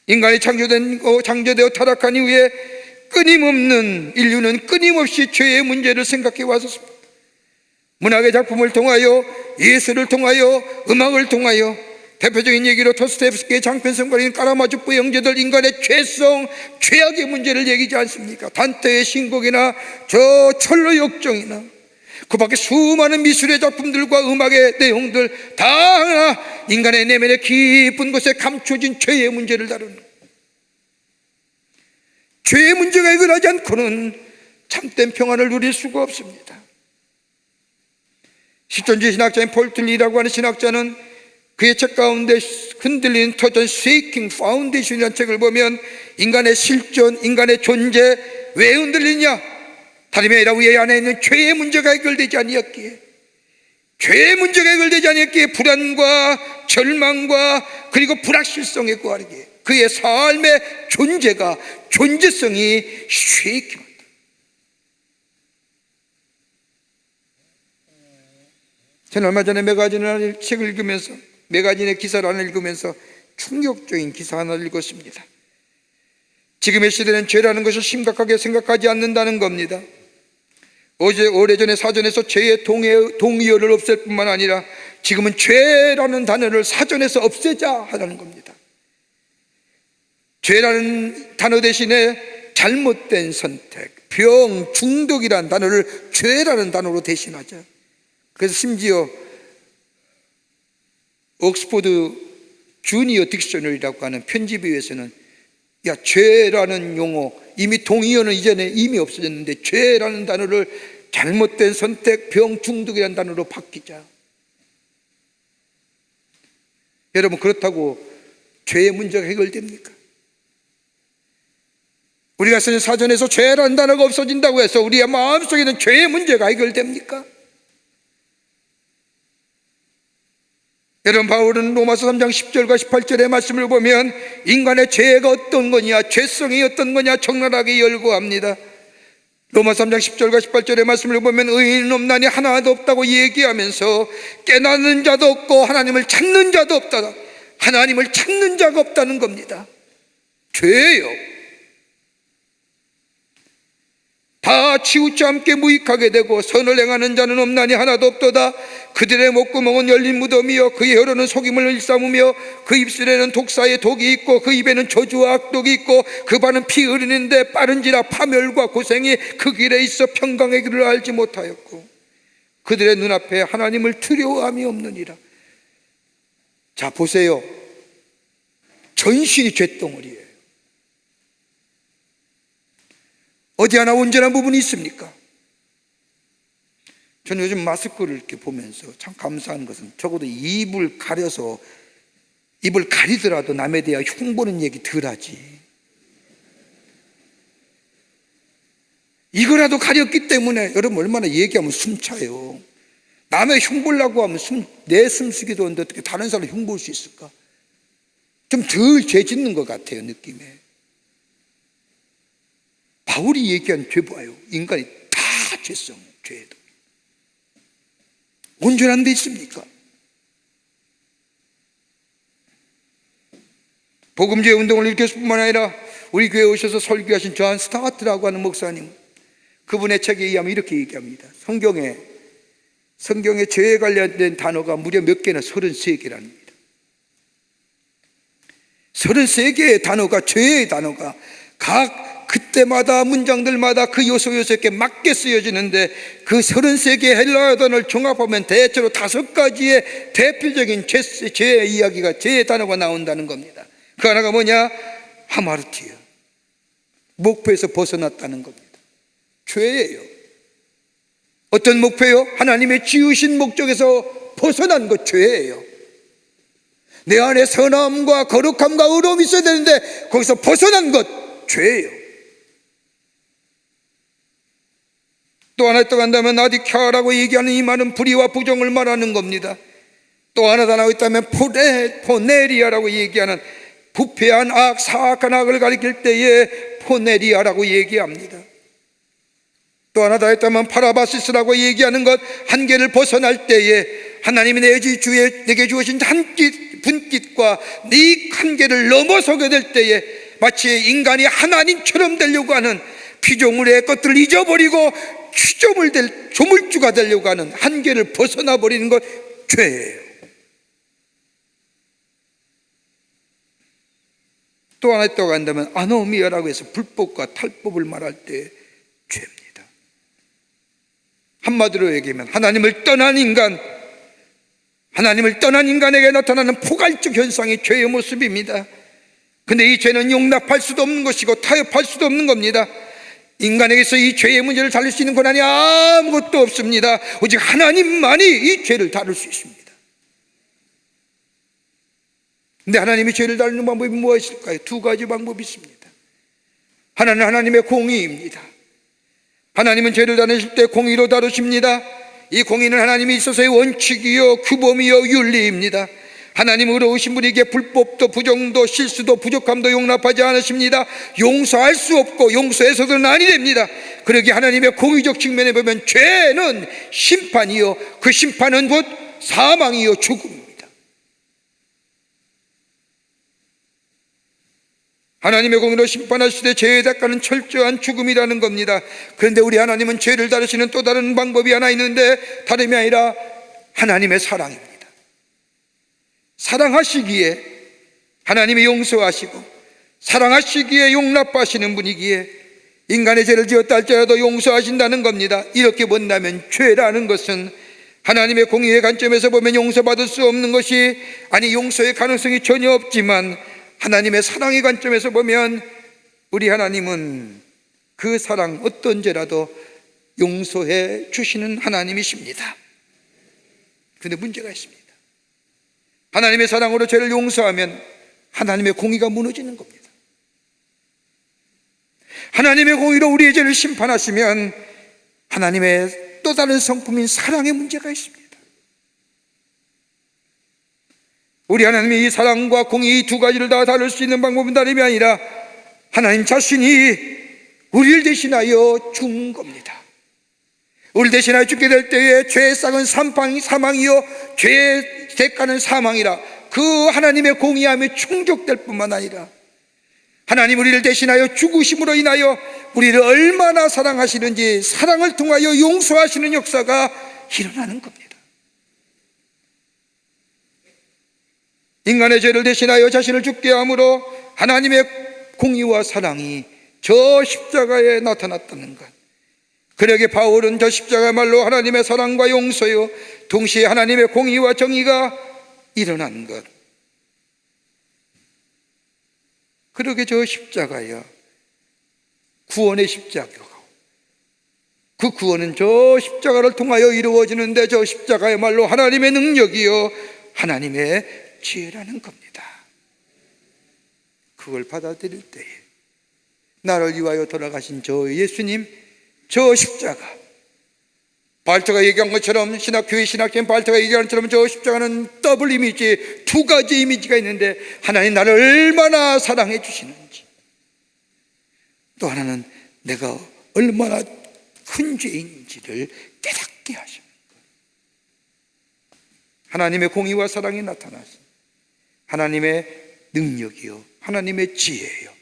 Speaker 2: 인간이 창조되어 타락한 이후에 인류는 끊임없이 죄의 문제를 생각해 왔었습니다. 문학의 작품을 통하여, 예술을 통하여, 음악을 통하여, 대표적인 얘기로 도스토옙스키의 장편성가인 까라마조프의 형제들 인간의 죄성, 죄악의 문제를 얘기하지 않습니까? 단테의 신곡이나 저 철로 역정이나 그 밖에 수많은 미술의 작품들과 음악의 내용들 다 인간의 내면의 깊은 곳에 감춰진 죄의 문제를 다루는, 죄의 문제가 해결하지 않고는 참된 평안을 누릴 수가 없습니다. 실존주의 신학자인 폴 틸리라고 하는 신학자는 그의 책 가운데 흔들리는 터전 Shaking Foundation이라는 책을 보면 인간의 실존, 인간의 존재 왜 흔들리냐? 다름이 아니라 우리 안에 있는 죄의 문제가 해결되지 아니었기에, 죄의 문제가 해결되지 아니었기에 불안과 절망과 그리고 불확실성에 구하기에 그의 삶의 존재성이 쉐이킹. 저는 얼마 전에 매거진의 책을 읽으면서, 매거진의 기사를 하나 읽으면서 충격적인 기사 하나를 읽었습니다. 지금의 시대는 죄라는 것을 심각하게 생각하지 않는다는 겁니다. 오래전에 사전에서 죄의 동의어를 없앨 뿐만 아니라 지금은 죄라는 단어를 사전에서 없애자 하라는 겁니다. 죄라는 단어 대신에 잘못된 선택, 병, 중독이라는 단어를 죄라는 단어로 대신하자. 그래서 심지어 옥스포드 주니어 딕셔너리라고 하는 편집위에서는 죄라는 용어, 이미 동의어는 이전에 이미 없어졌는데 죄라는 단어를 잘못된 선택, 병, 중독이라는 단어로 바뀌자. 여러분, 그렇다고 죄의 문제가 해결됩니까? 우리가 쓰는 사전에서 죄라는 단어가 없어진다고 해서 우리의 마음속에 있는 죄의 문제가 해결됩니까? 여러분, 바울은 로마서 3장 10절과 18절의 말씀을 보면 인간의 죄가 어떤 거냐, 죄성이 어떤 거냐 적나라하게 열거합니다. 로마서 3장 10절과 18절의 말씀을 보면 의인은 없나니 하나도 없다고 얘기하면서 깨닫는 자도 없고 하나님을 찾는 자도 없다, 하나님을 찾는 자가 없다는 겁니다. 죄예요. 다 치우쳐 함께 무익하게 되고 선을 행하는 자는 없나니 하나도 없도다. 그들의 목구멍은 열린 무덤이요 그의 혀로는 속임을 일삼으며 그 입술에는 독사의 독이 있고 그 입에는 저주와 악독이 있고 그 발은 피 흐르는데 빠른지라 파멸과 고생이 그 길에 있어 평강의 길을 알지 못하였고 그들의 눈앞에 하나님을 두려워함이 없느니라. 자, 보세요. 전신이 쇳덩어리예요. 어디 하나 온전한 부분이 있습니까? 저는 요즘 마스크를 이렇게 보면서 참 감사한 것은 적어도 입을 가려서, 입을 가리더라도 남에 대해 흉보는 얘기 덜 하지. 이거라도 가렸기 때문에 여러분 얼마나 얘기하면 숨차요. 남의 흉보려고 하면 내 숨쉬기도 하는데 어떻게 다른 사람 흉볼 수 있을까? 좀 덜 죄 짓는 것 같아요, 느낌에. 바울이 얘기한 죄 봐요. 인간이 다 죄성, 죄도. 온전한 데 있습니까? 복음제의 운동을 일으켰을 뿐만 아니라 우리 교회에 오셔서 설교하신 존 스타트라고 하는 목사님, 그분의 책에 의하면 이렇게 얘기합니다. 성경에 죄에 관련된 단어가 무려 몇 개나? 33개랍니다. 33개의 단어가, 죄의 단어가 각 그때마다 문장들마다 그 요소에 맞게 쓰여지는데, 그 33개의 헬라어 단어를 종합하면 대체로 5가지의 대표적인 죄의 이야기가, 죄의 단어가 나온다는 겁니다. 그 하나가 뭐냐? 하마르티요. 목표에서 벗어났다는 겁니다. 죄예요. 어떤 목표요? 하나님의 지으신 목적에서 벗어난 것, 죄예요. 내 안에 선함과 거룩함과 의로움이 있어야 되는데 거기서 벗어난 것, 죄예요. 또 하나 또 간다면 아디캬라고 얘기하는 이 말은 불의와 부정을 말하는 겁니다. 또 하나 더 나와 있다면 포네리아라고 얘기하는 부패한 악, 사악한 악을 가리킬 때에 포네리아라고 얘기합니다. 또 하나 더 했다면 파라바시스라고 얘기하는 것, 한계를 벗어날 때에 하나님이 내게 주어진 분깃과 네 한계를 넘어서게 될 때에 마치 인간이 하나님처럼 되려고 하는, 피조물의 것들을 잊어버리고 조물주가 되려고 하는 한계를 벗어나 버리는 것, 죄예요. 또 하나 또 간다면 아노미아라고 해서 불법과 탈법을 말할 때 죄입니다. 한마디로 얘기하면 하나님을 떠난 인간에게 나타나는 포괄적 현상이 죄의 모습입니다. 근데 이 죄는 용납할 수도 없는 것이고 타협할 수도 없는 겁니다. 인간에게서 이 죄의 문제를 다룰 수 있는 권한이 아무것도 없습니다. 오직 하나님만이 이 죄를 다룰 수 있습니다. 근데 하나님이 죄를 다루는 방법이 무엇일까요? 2가지 방법이 있습니다. 하나는 하나님의 공의입니다. 하나님은 죄를 다루실 때 공의로 다루십니다. 이 공의는 하나님이 있어서의 원칙이요 규범이요 윤리입니다. 하나님 의로우신 분에게 불법도 부정도 실수도 부족함도 용납하지 않으십니다. 용서할 수 없고 용서해서는 아니 됩니다. 그러기에 하나님의 공의적 측면에 보면 죄는 심판이요, 그 심판은 곧 사망이요 죽음입니다. 하나님의 공의로 심판하실 때 죄의 대가는 철저한 죽음이라는 겁니다. 그런데 우리 하나님은 죄를 다루시는 또 다른 방법이 하나 있는데, 다름이 아니라 하나님의 사랑입니다. 사랑하시기에 하나님이 용서하시고, 사랑하시기에 용납하시는 분이기에 인간의 죄를 지었다 할지라도 용서하신다는 겁니다. 이렇게 본다면 죄라는 것은 하나님의 공의의 관점에서 보면 용서받을 수 없는 것이, 아니 용서의 가능성이 전혀 없지만, 하나님의 사랑의 관점에서 보면 우리 하나님은 그 사랑, 어떤 죄라도 용서해 주시는 하나님이십니다. 그런데 문제가 있습니다. 하나님의 사랑으로 죄를 용서하면 하나님의 공의가 무너지는 겁니다. 하나님의 공의로 우리의 죄를 심판하시면 하나님의 또 다른 성품인 사랑의 문제가 있습니다. 우리 하나님이 이 사랑과 공의 이 2가지를 다 다룰 수 있는 방법은 다름이 아니라 하나님 자신이 우리를 대신하여 죽은 겁니다. 우리를 대신하여 죽게 될 때에 죄의 싹은 사망이요 죄의 대가는 사망이라, 그 하나님의 공의함에 충족될 뿐만 아니라 하나님 우리를 대신하여 죽으심으로 인하여 우리를 얼마나 사랑하시는지, 사랑을 통하여 용서하시는 역사가 일어나는 겁니다. 인간의 죄를 대신하여 자신을 죽게 함으로 하나님의 공의와 사랑이 저 십자가에 나타났다는 것, 그러게 바울은 저 십자가야말로 하나님의 사랑과 용서요 동시에 하나님의 공의와 정의가 일어난 것. 그러게 저 십자가야 구원의 십자가고, 그 구원은 저 십자가를 통하여 이루어지는데 저 십자가야말로 하나님의 능력이요 하나님의 지혜라는 겁니다. 그걸 받아들일 때에 나를 위하여 돌아가신 저 예수님, 저 십자가, 발터가 얘기한 것처럼, 교회 신학자인 발터가 얘기한 것처럼 저 십자가는 더블 이미지, 두 가지 이미지가 있는데, 하나님 나를 얼마나 사랑해 주시는지, 또 하나는 내가 얼마나 큰 죄인지를 깨닫게 하시는 거예요. 하나님의 공의와 사랑이 나타나서 하나님의 능력이요 하나님의 지혜요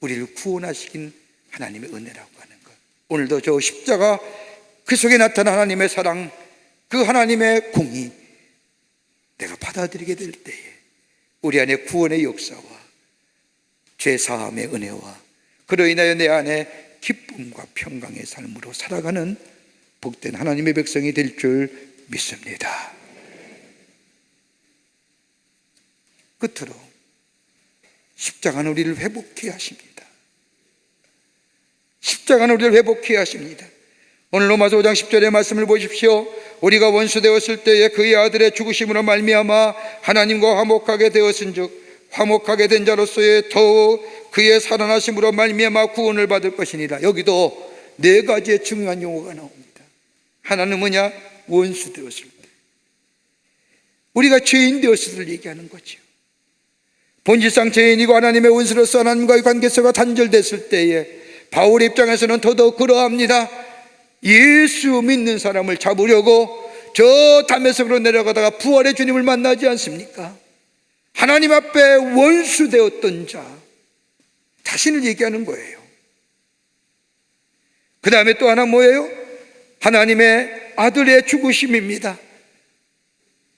Speaker 2: 우리를 구원하시긴 하나님의 은혜라고 하는 것. 오늘도 저 십자가, 그 속에 나타난 하나님의 사랑, 그 하나님의 공의 내가 받아들이게 될 때에 우리 안에 구원의 역사와 죄사함의 은혜와 그로 인하여 내 안에 기쁨과 평강의 삶으로 살아가는 복된 하나님의 백성이 될 줄 믿습니다. 끝으로 십자가는 우리를 회복케 하십니다. 십자가는 우리를 회복케 하십니다. 오늘 로마서 5장 10절의 말씀을 보십시오. 우리가 원수 되었을 때에 그의 아들의 죽으심으로 말미암아 하나님과 화목하게 되었은즉 화목하게 된 자로서의 더욱 그의 살아나심으로 말미암아 구원을 받을 것이니라. 여기도 네 가지의 중요한 용어가 나옵니다. 하나는 뭐냐? 원수 되었을 때, 우리가 죄인 되었을 때를 얘기하는 거죠. 본질상 죄인이고 하나님의 원수로서 하나님과의 관계성가 단절됐을 때에 바울의 입장에서는 더더욱 그러합니다. 예수 믿는 사람을 잡으려고 저 담에색으로 내려가다가 부활의 주님을 만나지 않습니까? 하나님 앞에 원수 되었던 자 자신을 얘기하는 거예요. 그 다음에 또 하나 뭐예요? 하나님의 아들의 죽으심입니다.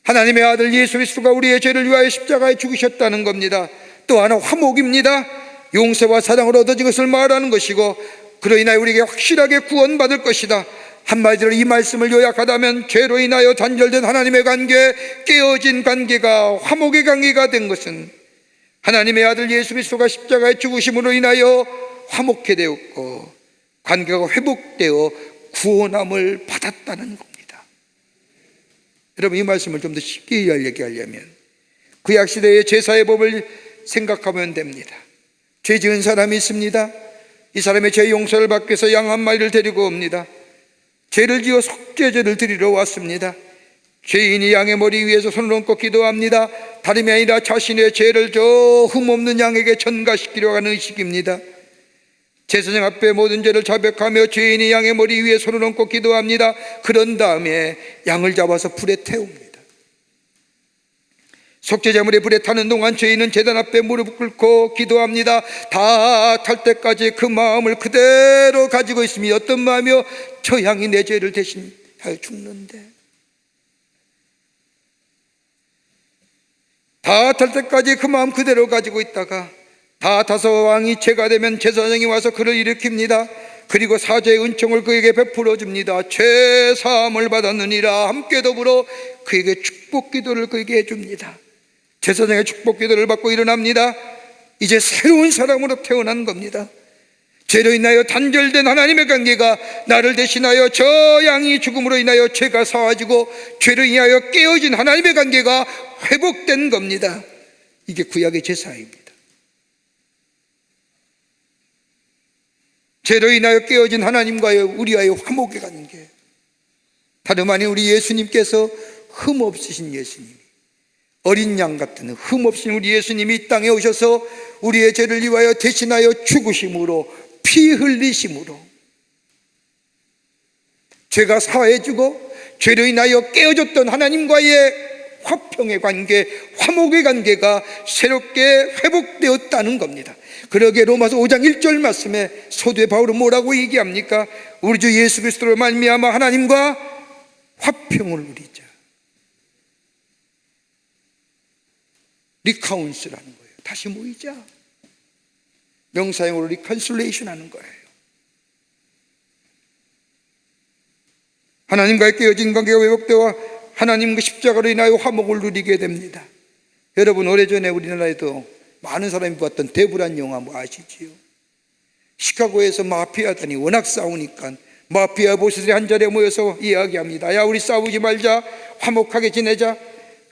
Speaker 2: 하나님의 아들 예수 그리스도가 우리의 죄를 위하여 십자가에 죽으셨다는 겁니다. 또 하나 화목입니다. 용서와 사랑으로 얻어진 것을 말하는 것이고, 그로 인하여 우리에게 확실하게 구원받을 것이다. 한마디로 이 말씀을 요약하다면 죄로 인하여 단절된 하나님의 관계, 깨어진 관계가 화목의 관계가 된 것은 하나님의 아들 예수 그리스도가 십자가에 죽으심으로 인하여 화목해 되었고 관계가 회복되어 구원함을 받았다는 겁니다. 여러분, 이 말씀을 좀 더 쉽게 얘기하려면 구약시대의 제사의 법을 생각하면 됩니다. 죄 지은 사람이 있습니다. 이 사람의 죄 용서를 받기 위해서 양 한 마리를 데리고 옵니다. 죄를 지어 속죄제를 드리러 왔습니다. 죄인이 양의 머리 위에서 손을 얹고 기도합니다. 다름이 아니라 자신의 죄를 저 흠없는 양에게 전가시키려고 하는 의식입니다. 제사장 앞에 모든 죄를 자백하며 죄인이 양의 머리 위에 손을 얹고 기도합니다. 그런 다음에 양을 잡아서 불에 태웁니다. 속죄제물에 불에 타는 동안 죄인은 제단 앞에 무릎 꿇고 기도합니다. 다 탈 때까지 그 마음을 그대로 가지고 있으며, 어떤 마음이요? 저 양이 내 죄를 대신하여 죽는데, 다 탈 때까지 그 마음 그대로 가지고 있다가 다 타서 왕이 죄가 되면 제사장이 와서 그를 일으킵니다. 그리고 사죄의 은총을 그에게 베풀어 줍니다. 죄 사함을 받았느니라 함께 더불어 그에게 축복 기도를 그에게 해줍니다. 제사장의 축복 기도를 받고 일어납니다. 이제 새로운 사람으로 태어난 겁니다. 죄로 인하여 단절된 하나님의 관계가 나를 대신하여 저 양이 죽음으로 인하여 죄가 사와지고 죄로 인하여 깨어진 하나님의 관계가 회복된 겁니다. 이게 구약의 제사입니다. 죄로 인하여 깨어진 하나님과의 우리와의 화목의 관계, 다름 아닌 우리 예수님께서 흠없으신 예수님, 어린 양 같은 흠없으신 우리 예수님이 이 땅에 오셔서 우리의 죄를 위하여 대신하여 죽으심으로, 피 흘리심으로 죄가 사해지고 죄로 인하여 깨어졌던 하나님과의 화평의 관계, 화목의 관계가 새롭게 회복되었다는 겁니다. 그러게 로마서 5장 1절 말씀에 사도 바울은 뭐라고 얘기합니까? 우리 주 예수 그리스도로 말미암아 하나님과 화평을 누리자. 리카운스라는 거예요. 다시 모이자. 명사형으로 리컨실레이션 하는 거예요. 하나님과의 깨어진 관계가 회복되어 하나님과 십자가로 인하여 화목을 누리게 됩니다. 여러분, 오래전에 우리나라에도 많은 사람이 봤던 대불안 영화 뭐 아시지요? 시카고에서 마피아단이 워낙 싸우니까 마피아 보스들이 한자리에 모여서 이야기합니다. 야, 우리 싸우지 말자, 화목하게 지내자.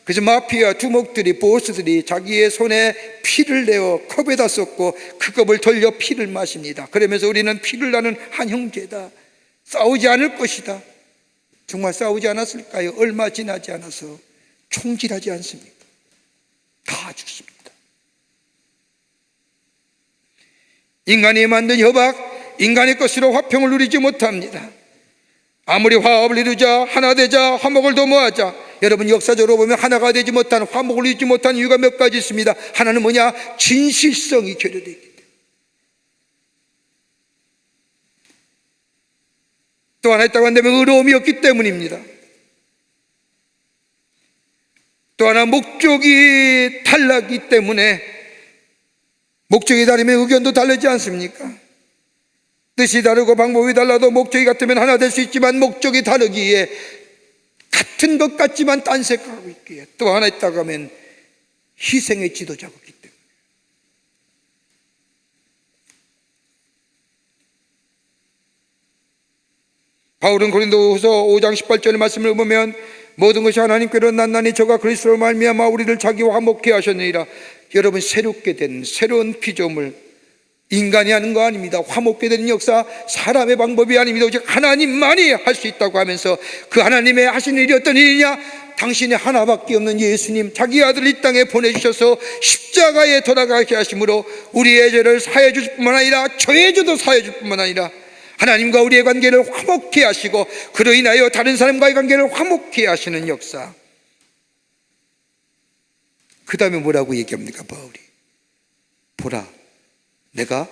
Speaker 2: 그래서 마피아 두목들이, 보스들이 자기의 손에 피를 내어 컵에다 쏟고 그 컵을 돌려 피를 마십니다. 그러면서 우리는 피를 나는 한 형제다, 싸우지 않을 것이다. 정말 싸우지 않았을까요? 얼마 지나지 않아서 총질하지 않습니까? 다 죽습니다. 인간이 만든 협약, 인간의 것으로 화평을 누리지 못합니다. 아무리 화합을 이루자, 하나 되자, 화목을 도모하자, 여러분, 역사적으로 보면 하나가 되지 못한, 화목을 이루지 못한 이유가 몇 가지 있습니다. 하나는 뭐냐? 진실성이 결여되어 있기 때문에. 또 하나 있다고 한다면 의로움이 없기 때문입니다. 또 하나, 목적이 달랐기 때문에. 목적이 다르면 의견도 다르지 않습니까? 뜻이 다르고 방법이 달라도 목적이 같으면 하나 될 수 있지만, 목적이 다르기에 같은 것 같지만 딴색하고 있기에. 또 하나 있다고 하면 희생의 지도자가 없기 때문에. 바울은 고린도후서 5장 18절의 말씀을 보면 모든 것이 하나님께로 났나니 저가 그리스도로 말미암아 우리를 자기와 화목케 하셨느니라. 여러분, 새롭게 된 새로운 피조물, 인간이 하는 거 아닙니다. 화목게 되는 역사 사람의 방법이 아닙니다. 오직 하나님만이 할 수 있다고 하면서, 그 하나님의 하신 일이 어떤 일이냐? 당신의 하나밖에 없는 예수님, 자기 아들을 이 땅에 보내주셔서 십자가에 돌아가게 하심으로 우리의 죄를 사해 주실 뿐만 아니라 저의 죄도 사해 줄 뿐만 아니라 하나님과 우리의 관계를 화목케 하시고 그로 인하여 다른 사람과의 관계를 화목케 하시는 역사. 그 다음에 뭐라고 얘기합니까, 바울이? 보라, 내가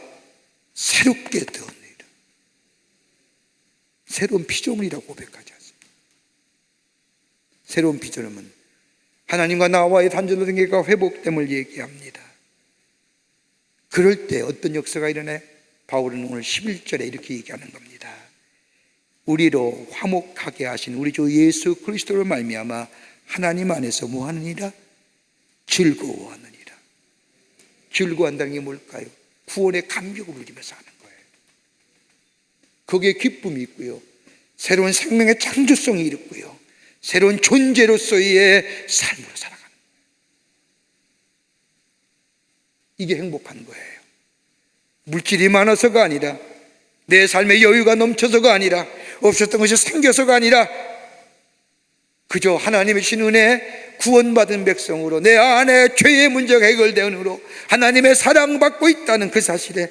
Speaker 2: 새롭게 되었느니라. 새로운 피조물이라고 고백하지 않습니다. 새로운 피조물은 하나님과 나와의 단절된 관계가 회복됨을 얘기합니다. 그럴 때 어떤 역사가 일어나요? 바울은 오늘 11절에 이렇게 얘기하는 겁니다. 우리로 화목하게 하신 우리 주 예수 그리스도를 말미암아 하나님 안에서 뭐하느니라? 즐거워하느니라. 즐거워한다는 게 뭘까요? 구원의 감격을 누리면서 하는 거예요. 거기에 기쁨이 있고요, 새로운 생명의 창조성이 있고요, 새로운 존재로서의 삶으로 살아가는 거예요. 이게 행복한 거예요. 물질이 많아서가 아니라, 내 삶에 여유가 넘쳐서가 아니라, 없었던 것이 생겨서가 아니라, 그저 하나님의 신 은혜 구원받은 백성으로 내 안에 죄의 문제가 해결되므로 하나님의 사랑받고 있다는 그 사실에,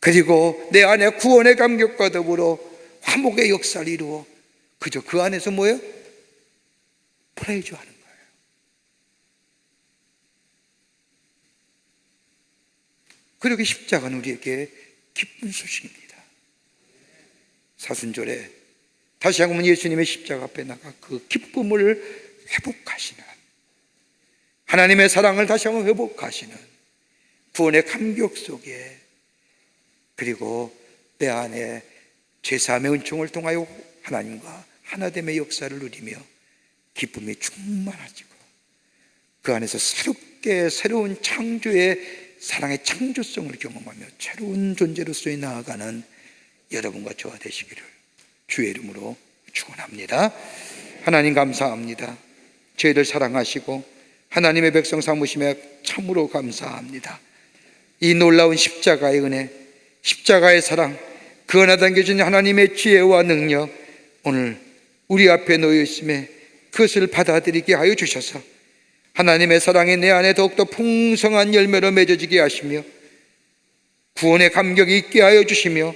Speaker 2: 그리고 내 안에 구원의 감격과 더불어 화목의 역사를 이루어 그저 그 안에서 뭐예요? 프레이즈하는 거예요. 그렇게 십자가는 우리에게 기쁜 소식입니다. 사순절에 다시 한번 예수님의 십자가 앞에 나가 그 기쁨을 회복하시는, 하나님의 사랑을 다시 한번 회복하시는 구원의 감격 속에, 그리고 내 안에 죄사함의 은총을 통하여 하나님과 하나됨의 역사를 누리며 기쁨이 충만하지고 그 안에서 새롭게 새로운 창조의 사랑의 창조성을 경험하며 새로운 존재로서의 나아가는 여러분과 저와 되시기를 주의 이름으로 축원합니다. 하나님 감사합니다. 저희를 사랑하시고 하나님의 백성 삼으심에 참으로 감사합니다. 이 놀라운 십자가의 은혜, 십자가의 사랑, 그 안에 담겨진 하나님의 지혜와 능력, 오늘 우리 앞에 놓여 있음에 그것을 받아들이게 하여 주셔서 하나님의 사랑이 내 안에 더욱더 풍성한 열매로 맺어지게 하시며 구원의 감격이 있게 하여 주시며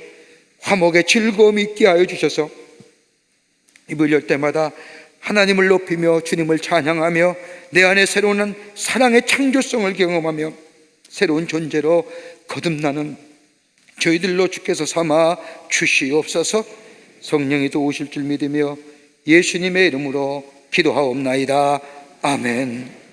Speaker 2: 화목의 즐거움이 있게 하여 주셔서 입을 열 때마다 하나님을 높이며 주님을 찬양하며 내 안에 새로운 사랑의 창조성을 경험하며 새로운 존재로 거듭나는 저희들로 주께서 삼아 주시옵소서. 성령이 도우실 줄 믿으며 예수님의 이름으로 기도하옵나이다. 아멘.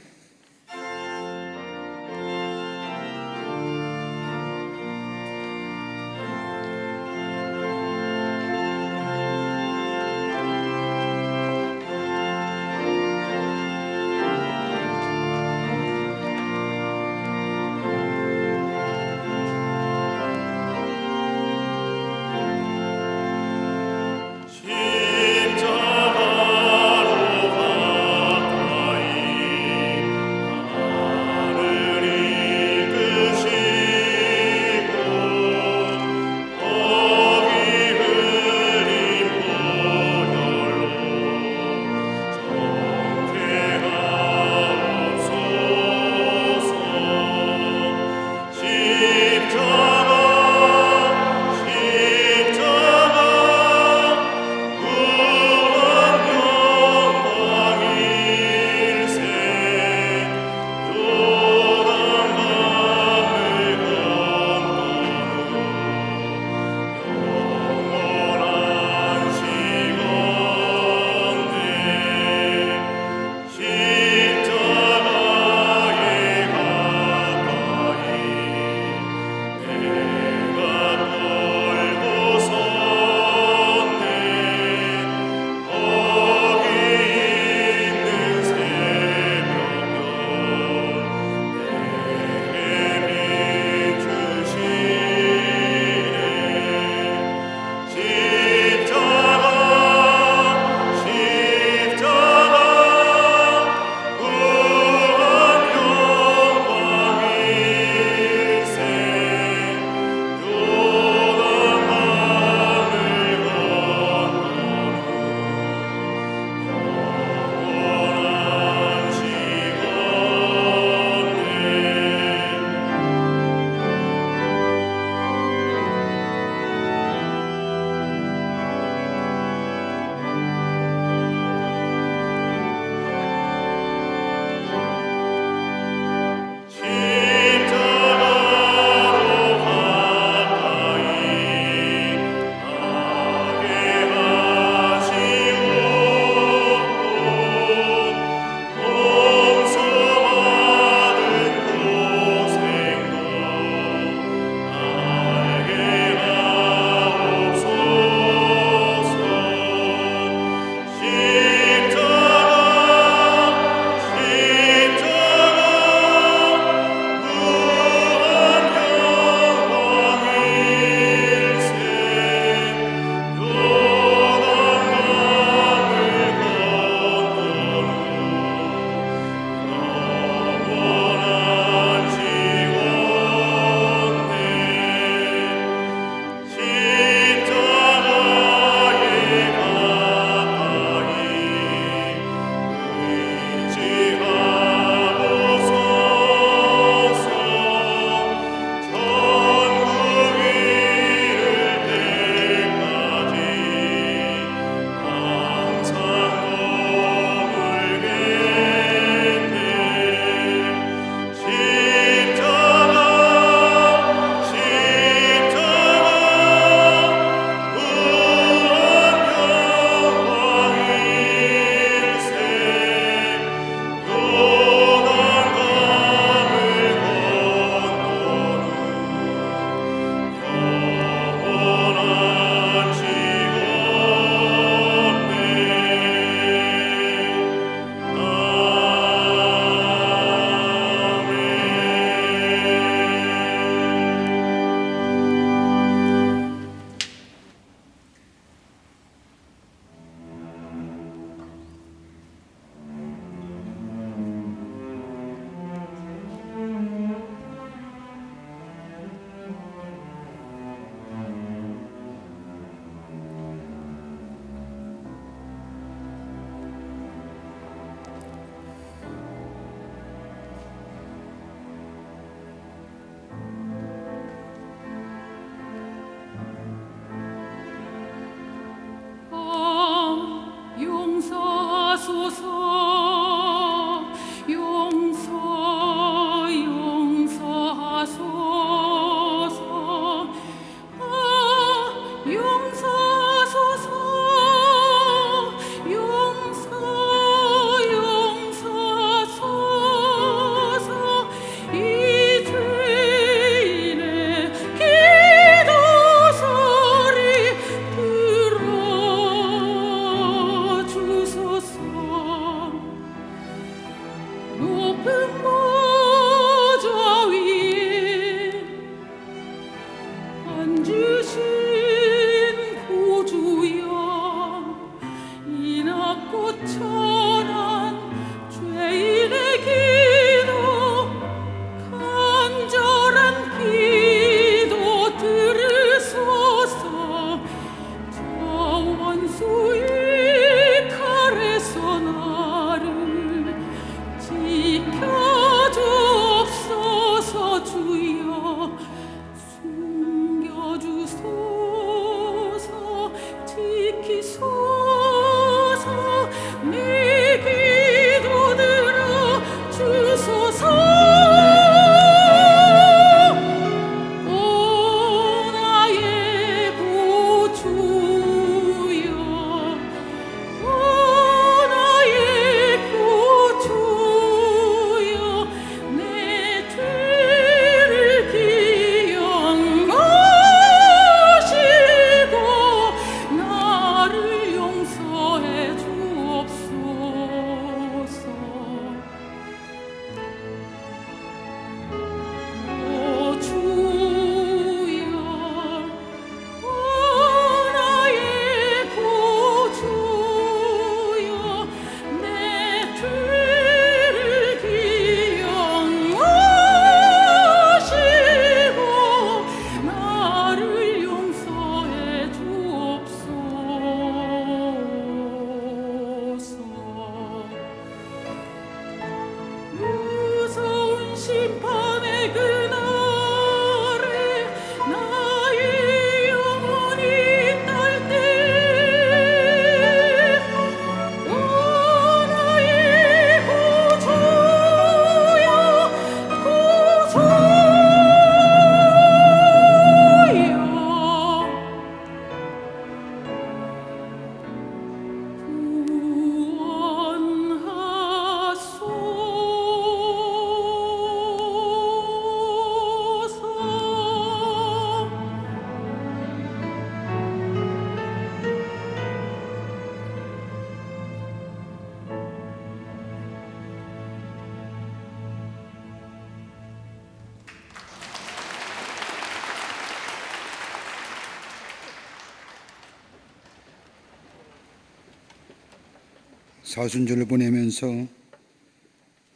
Speaker 2: 사순절을 보내면서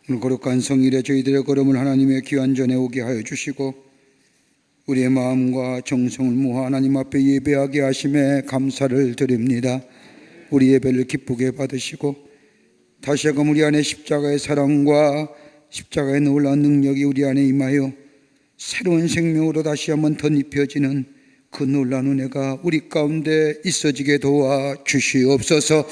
Speaker 2: 오늘 거룩한 성일에 저희들의 걸음을 하나님의 귀한 전에 오게 하여 주시고 우리의 마음과 정성을 모아 하나님 앞에 예배하게 하심에 감사를 드립니다. 우리 예배를 기쁘게 받으시고 다시 한번 우리 안에 십자가의 사랑과 십자가의 놀라운 능력이 우리 안에 임하여 새로운 생명으로 다시 한번 덧입혀지는 그 놀라운 은혜가 우리 가운데 있어지게 도와 주시옵소서.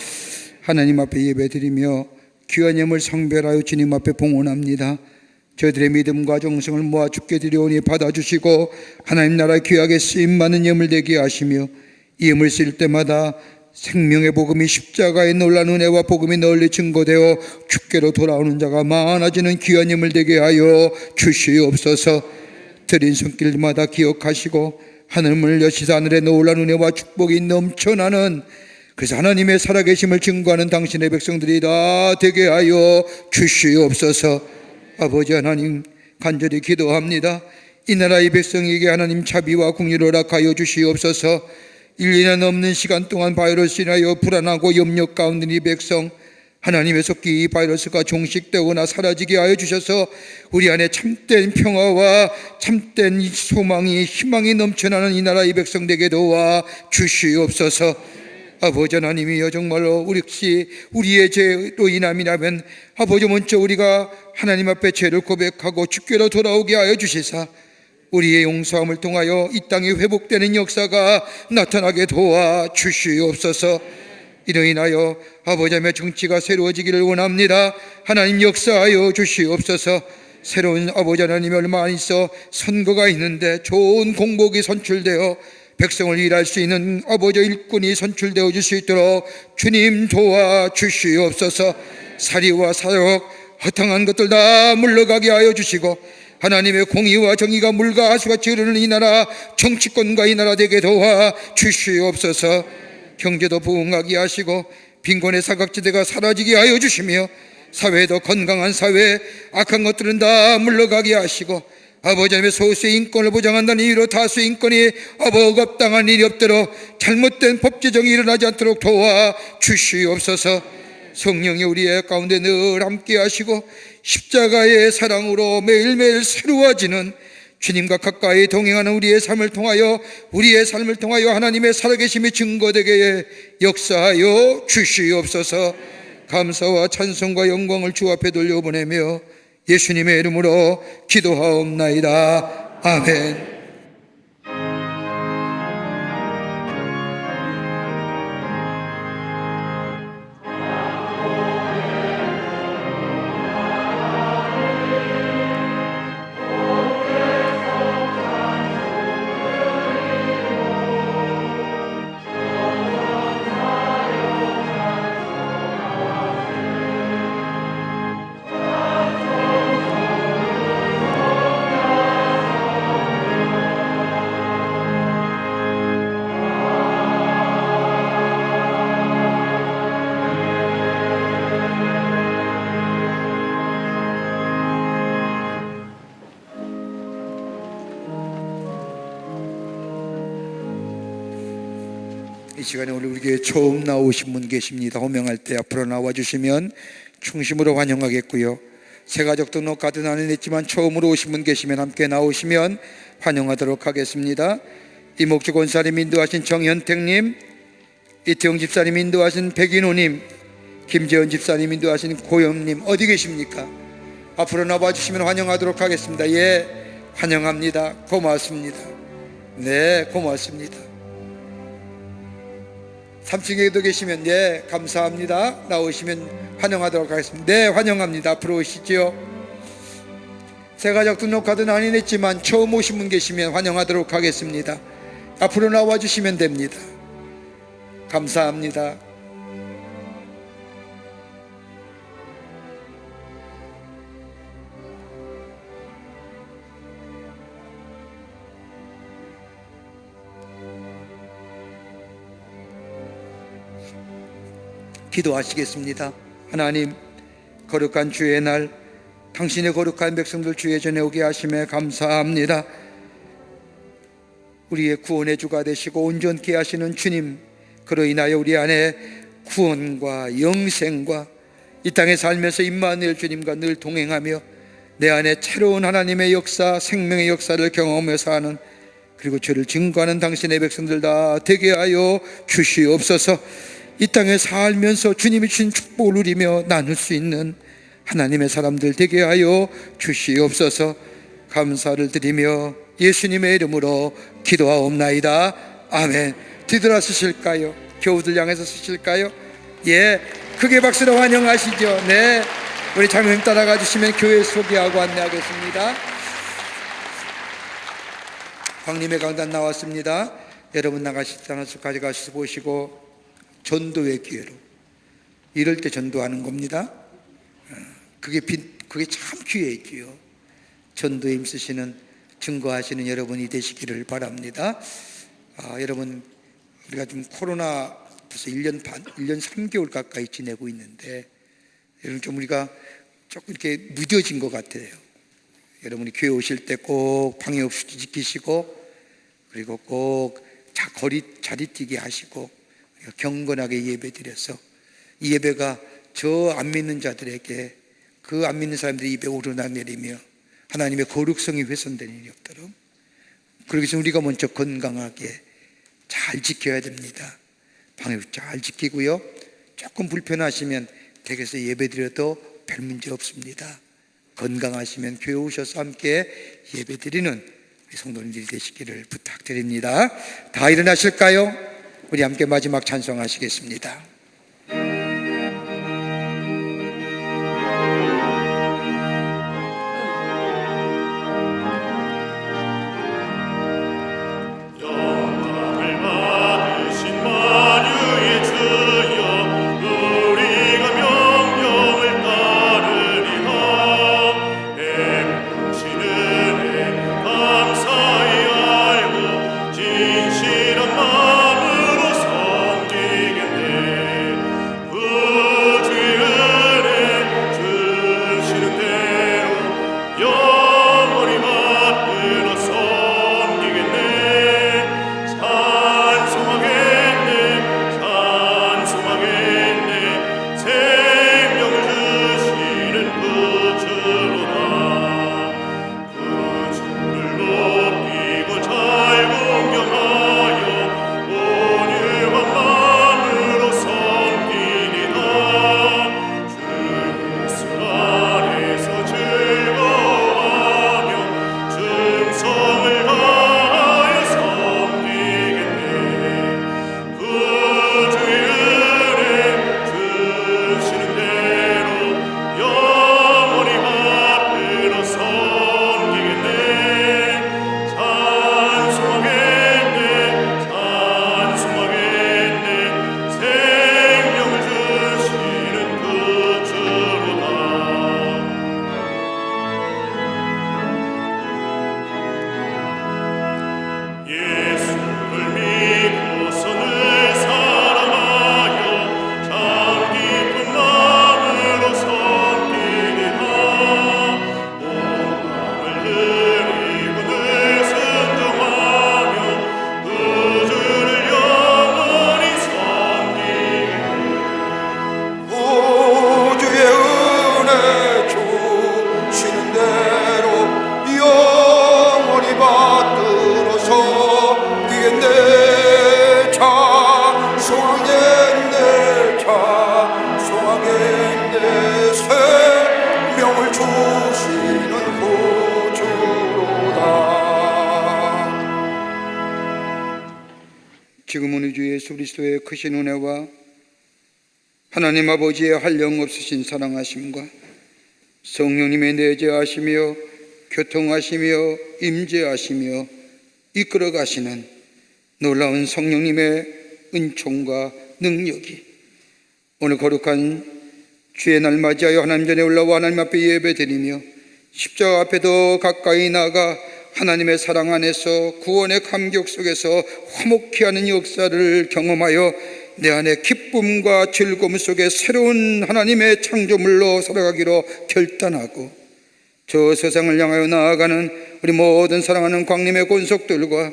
Speaker 2: 하나님 앞에 예배드리며 귀한 예물 성별하여 주님 앞에 봉헌합니다. 저희들의 믿음과 정성을 모아 주께 드려오니 받아주시고 하나님 나라의 귀하게 쓰임받는 예물 되게 하시며 이 예물 쓸 때마다 생명의 복음이 십자가의 놀라운 은혜와 복음이 널리 증거되어 주께로 돌아오는 자가 많아지는 귀한 예물 되게 하여 주시옵소서. 드린 손길마다 기억하시고 하늘을 여시사 하늘의 놀라운 은혜와 축복이 넘쳐나는 그래서 하나님의 살아계심을 증거하는 당신의 백성들이 다 되게 하여 주시옵소서. 아버지 하나님 간절히 기도합니다. 이 나라의 백성에게 하나님 자비와 공의를 허락하여 주시옵소서. 1년이 넘는 시간 동안 바이러스로 인하여 불안하고 염려 가운데 이 백성 하나님의 속기 이 바이러스가 종식되거나 사라지게 하여 주셔서 우리 안에 참된 평화와 참된 소망이 희망이 넘쳐나는 이 나라의 백성에게 도와 주시옵소서. 아버지 하나님이여 정말로 우리 혹시 우리의 죄로 인함이라면 아버지 먼저 우리가 하나님 앞에 죄를 고백하고 주께로 돌아오게 하여 주시사 우리의 용서함을 통하여 이 땅에 회복되는 역사가 나타나게 도와 주시옵소서. 이로 인하여 아버지 하나님의 정치가 새로워지기를 원합니다. 하나님 역사하여 주시옵소서. 새로운 아버지 하나님이 얼마 안 있어 선거가 있는데 좋은 공복이 선출되어 백성을 일할 수 있는 아버지 일꾼이 선출되어 줄 수 있도록 주님 도와 주시옵소서. 사리와 사역 허탕한 것들 다 물러가게 하여 주시고 하나님의 공의와 정의가 물과 하수같이 흐르는 이 나라 정치권과 이 나라 되게 도와 주시옵소서. 경제도 부흥하게 하시고 빈곤의 사각지대가 사라지게 하여 주시며 사회도 건강한 사회 악한 것들은 다 물러가게 하시고 아버지 하나님의 소수의 인권을 보장한다는 이유로 다수의 인권이 억압당한 일이 없도록 잘못된 법제정이 일어나지 않도록 도와 주시옵소서. 성령이 우리의 가운데 늘 함께 하시고 십자가의 사랑으로 매일매일 새로워지는 주님과 가까이 동행하는 우리의 삶을 통하여 하나님의 살아계심이 증거되게 역사하여 주시옵소서. 감사와 찬송과 영광을 주 앞에 돌려보내며 예수님의 이름으로 기도하옵나이다. 아멘. 이 시간에 오늘 우리 교회에 처음 나오신 분 계십니다. 호명할 때 앞으로 나와주시면 충심으로 환영하겠고요. 새가족 등록 카드는 안 했지만 처음으로 오신 분 계시면 함께 나오시면 환영하도록 하겠습니다. 이목주 권사님 인도하신 정현택님, 이태영 집사님 인도하신 백인호님, 김재현 집사님 인도하신 고영님 어디 계십니까? 앞으로 나와주시면 환영하도록 하겠습니다. 예, 환영합니다. 고맙습니다. 네, 고맙습니다. 3층에도 계시면 네, 감사합니다. 나오시면 환영하도록 하겠습니다. 네, 환영합니다. 앞으로 오시죠. 새가족 등록카드는 안 했지만 처음 오신 분 계시면 환영하도록 하겠습니다. 앞으로 나와주시면 됩니다. 감사합니다. 기도하시겠습니다. 하나님, 거룩한 주의 날 당신의 거룩한 백성들 주의 전에 오게 하심에 감사합니다. 우리의 구원의 주가 되시고 온전케 하시는 주님, 그로 인하여 우리 안에 구원과 영생과 이 땅에 살면서 임마누엘 주님과 늘 동행하며 내 안에 새로운 하나님의 역사, 생명의 역사를 경험하며 사는, 그리고 주를 증거하는 당신의 백성들 다 되게 하여 주시옵소서. 이 땅에 살면서 주님이 주신 축복을 누리며 나눌 수 있는 하나님의 사람들 되게 하여 주시옵소서. 감사를 드리며 예수님의 이름으로 기도하옵나이다. 아멘. 뒤돌아 쓰실까요? 교우들 향해서 쓰실까요? 예, 크게 박수로 환영하시죠. 네, 우리 장로님 따라가 주시면 교회 소개하고 안내하겠습니다. 광림의 강단 나왔습니다. 여러분 나가실 때 하나씩 가져가셔서 보시고 전도의 기회로, 이럴 때 전도하는 겁니다. 그게 참 기회이지요. 전도에 힘쓰시는, 증거하시는 여러분이 되시기를 바랍니다. 여러분, 우리가 좀 코로나 벌써 1년 3개월 가까이 지내고 있는데, 여러분 좀 우리가 조금 이렇게 무뎌진 것 같아요. 여러분이 교회 오실 때 꼭 방역수칙 지키시고, 그리고 꼭 자리 뛰게 하시고, 경건하게 예배 드려서 이 예배가 저 안 믿는 자들에게, 그 안 믿는 사람들이 입에 오르나내리며 하나님의 거룩성이 훼손되는 일이 없도록, 그러기 위해서 우리가 먼저 건강하게 잘 지켜야 됩니다. 방역 잘 지키고요. 조금 불편하시면 댁에서 예배 드려도 별 문제 없습니다. 건강하시면 교회 오셔서 함께 예배 드리는 성도님들이 되시기를 부탁드립니다. 다 일어나실까요? 우리 함께 마지막 찬송하시겠습니다.
Speaker 1: 진실한 마음으로 섬기겠네.
Speaker 2: 지금은 우리 주 예수 그리스도의 크신 은혜와 하나님 아버지의 한량없으신 사랑하심과 성령님의 내재하시며 교통하시며 임재하시며 이끌어가시는 놀라운 성령님의 은총과 능력이 오늘 거룩한 주의 날 맞이하여 하나님 전에 올라와 하나님 앞에 예배드리며 십자가 앞에 더 가까이 나가 하나님의 사랑 안에서 구원의 감격 속에서 화목케 하는 역사를 경험하여 내 안에 기쁨과 즐거움 속에 새로운 하나님의 창조물로 살아가기로 결단하고 저 세상을 향하여 나아가는 우리 모든 사랑하는 광림의 권속들과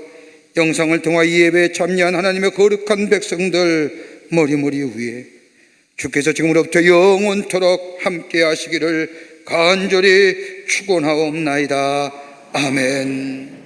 Speaker 2: 영상을 통하여 이 예배에 참여한 하나님의 거룩한 백성들 머리머리 위에 주께서 지금으로부터 영원토록 함께 하시기를 간절히 축원하옵나이다. 아멘.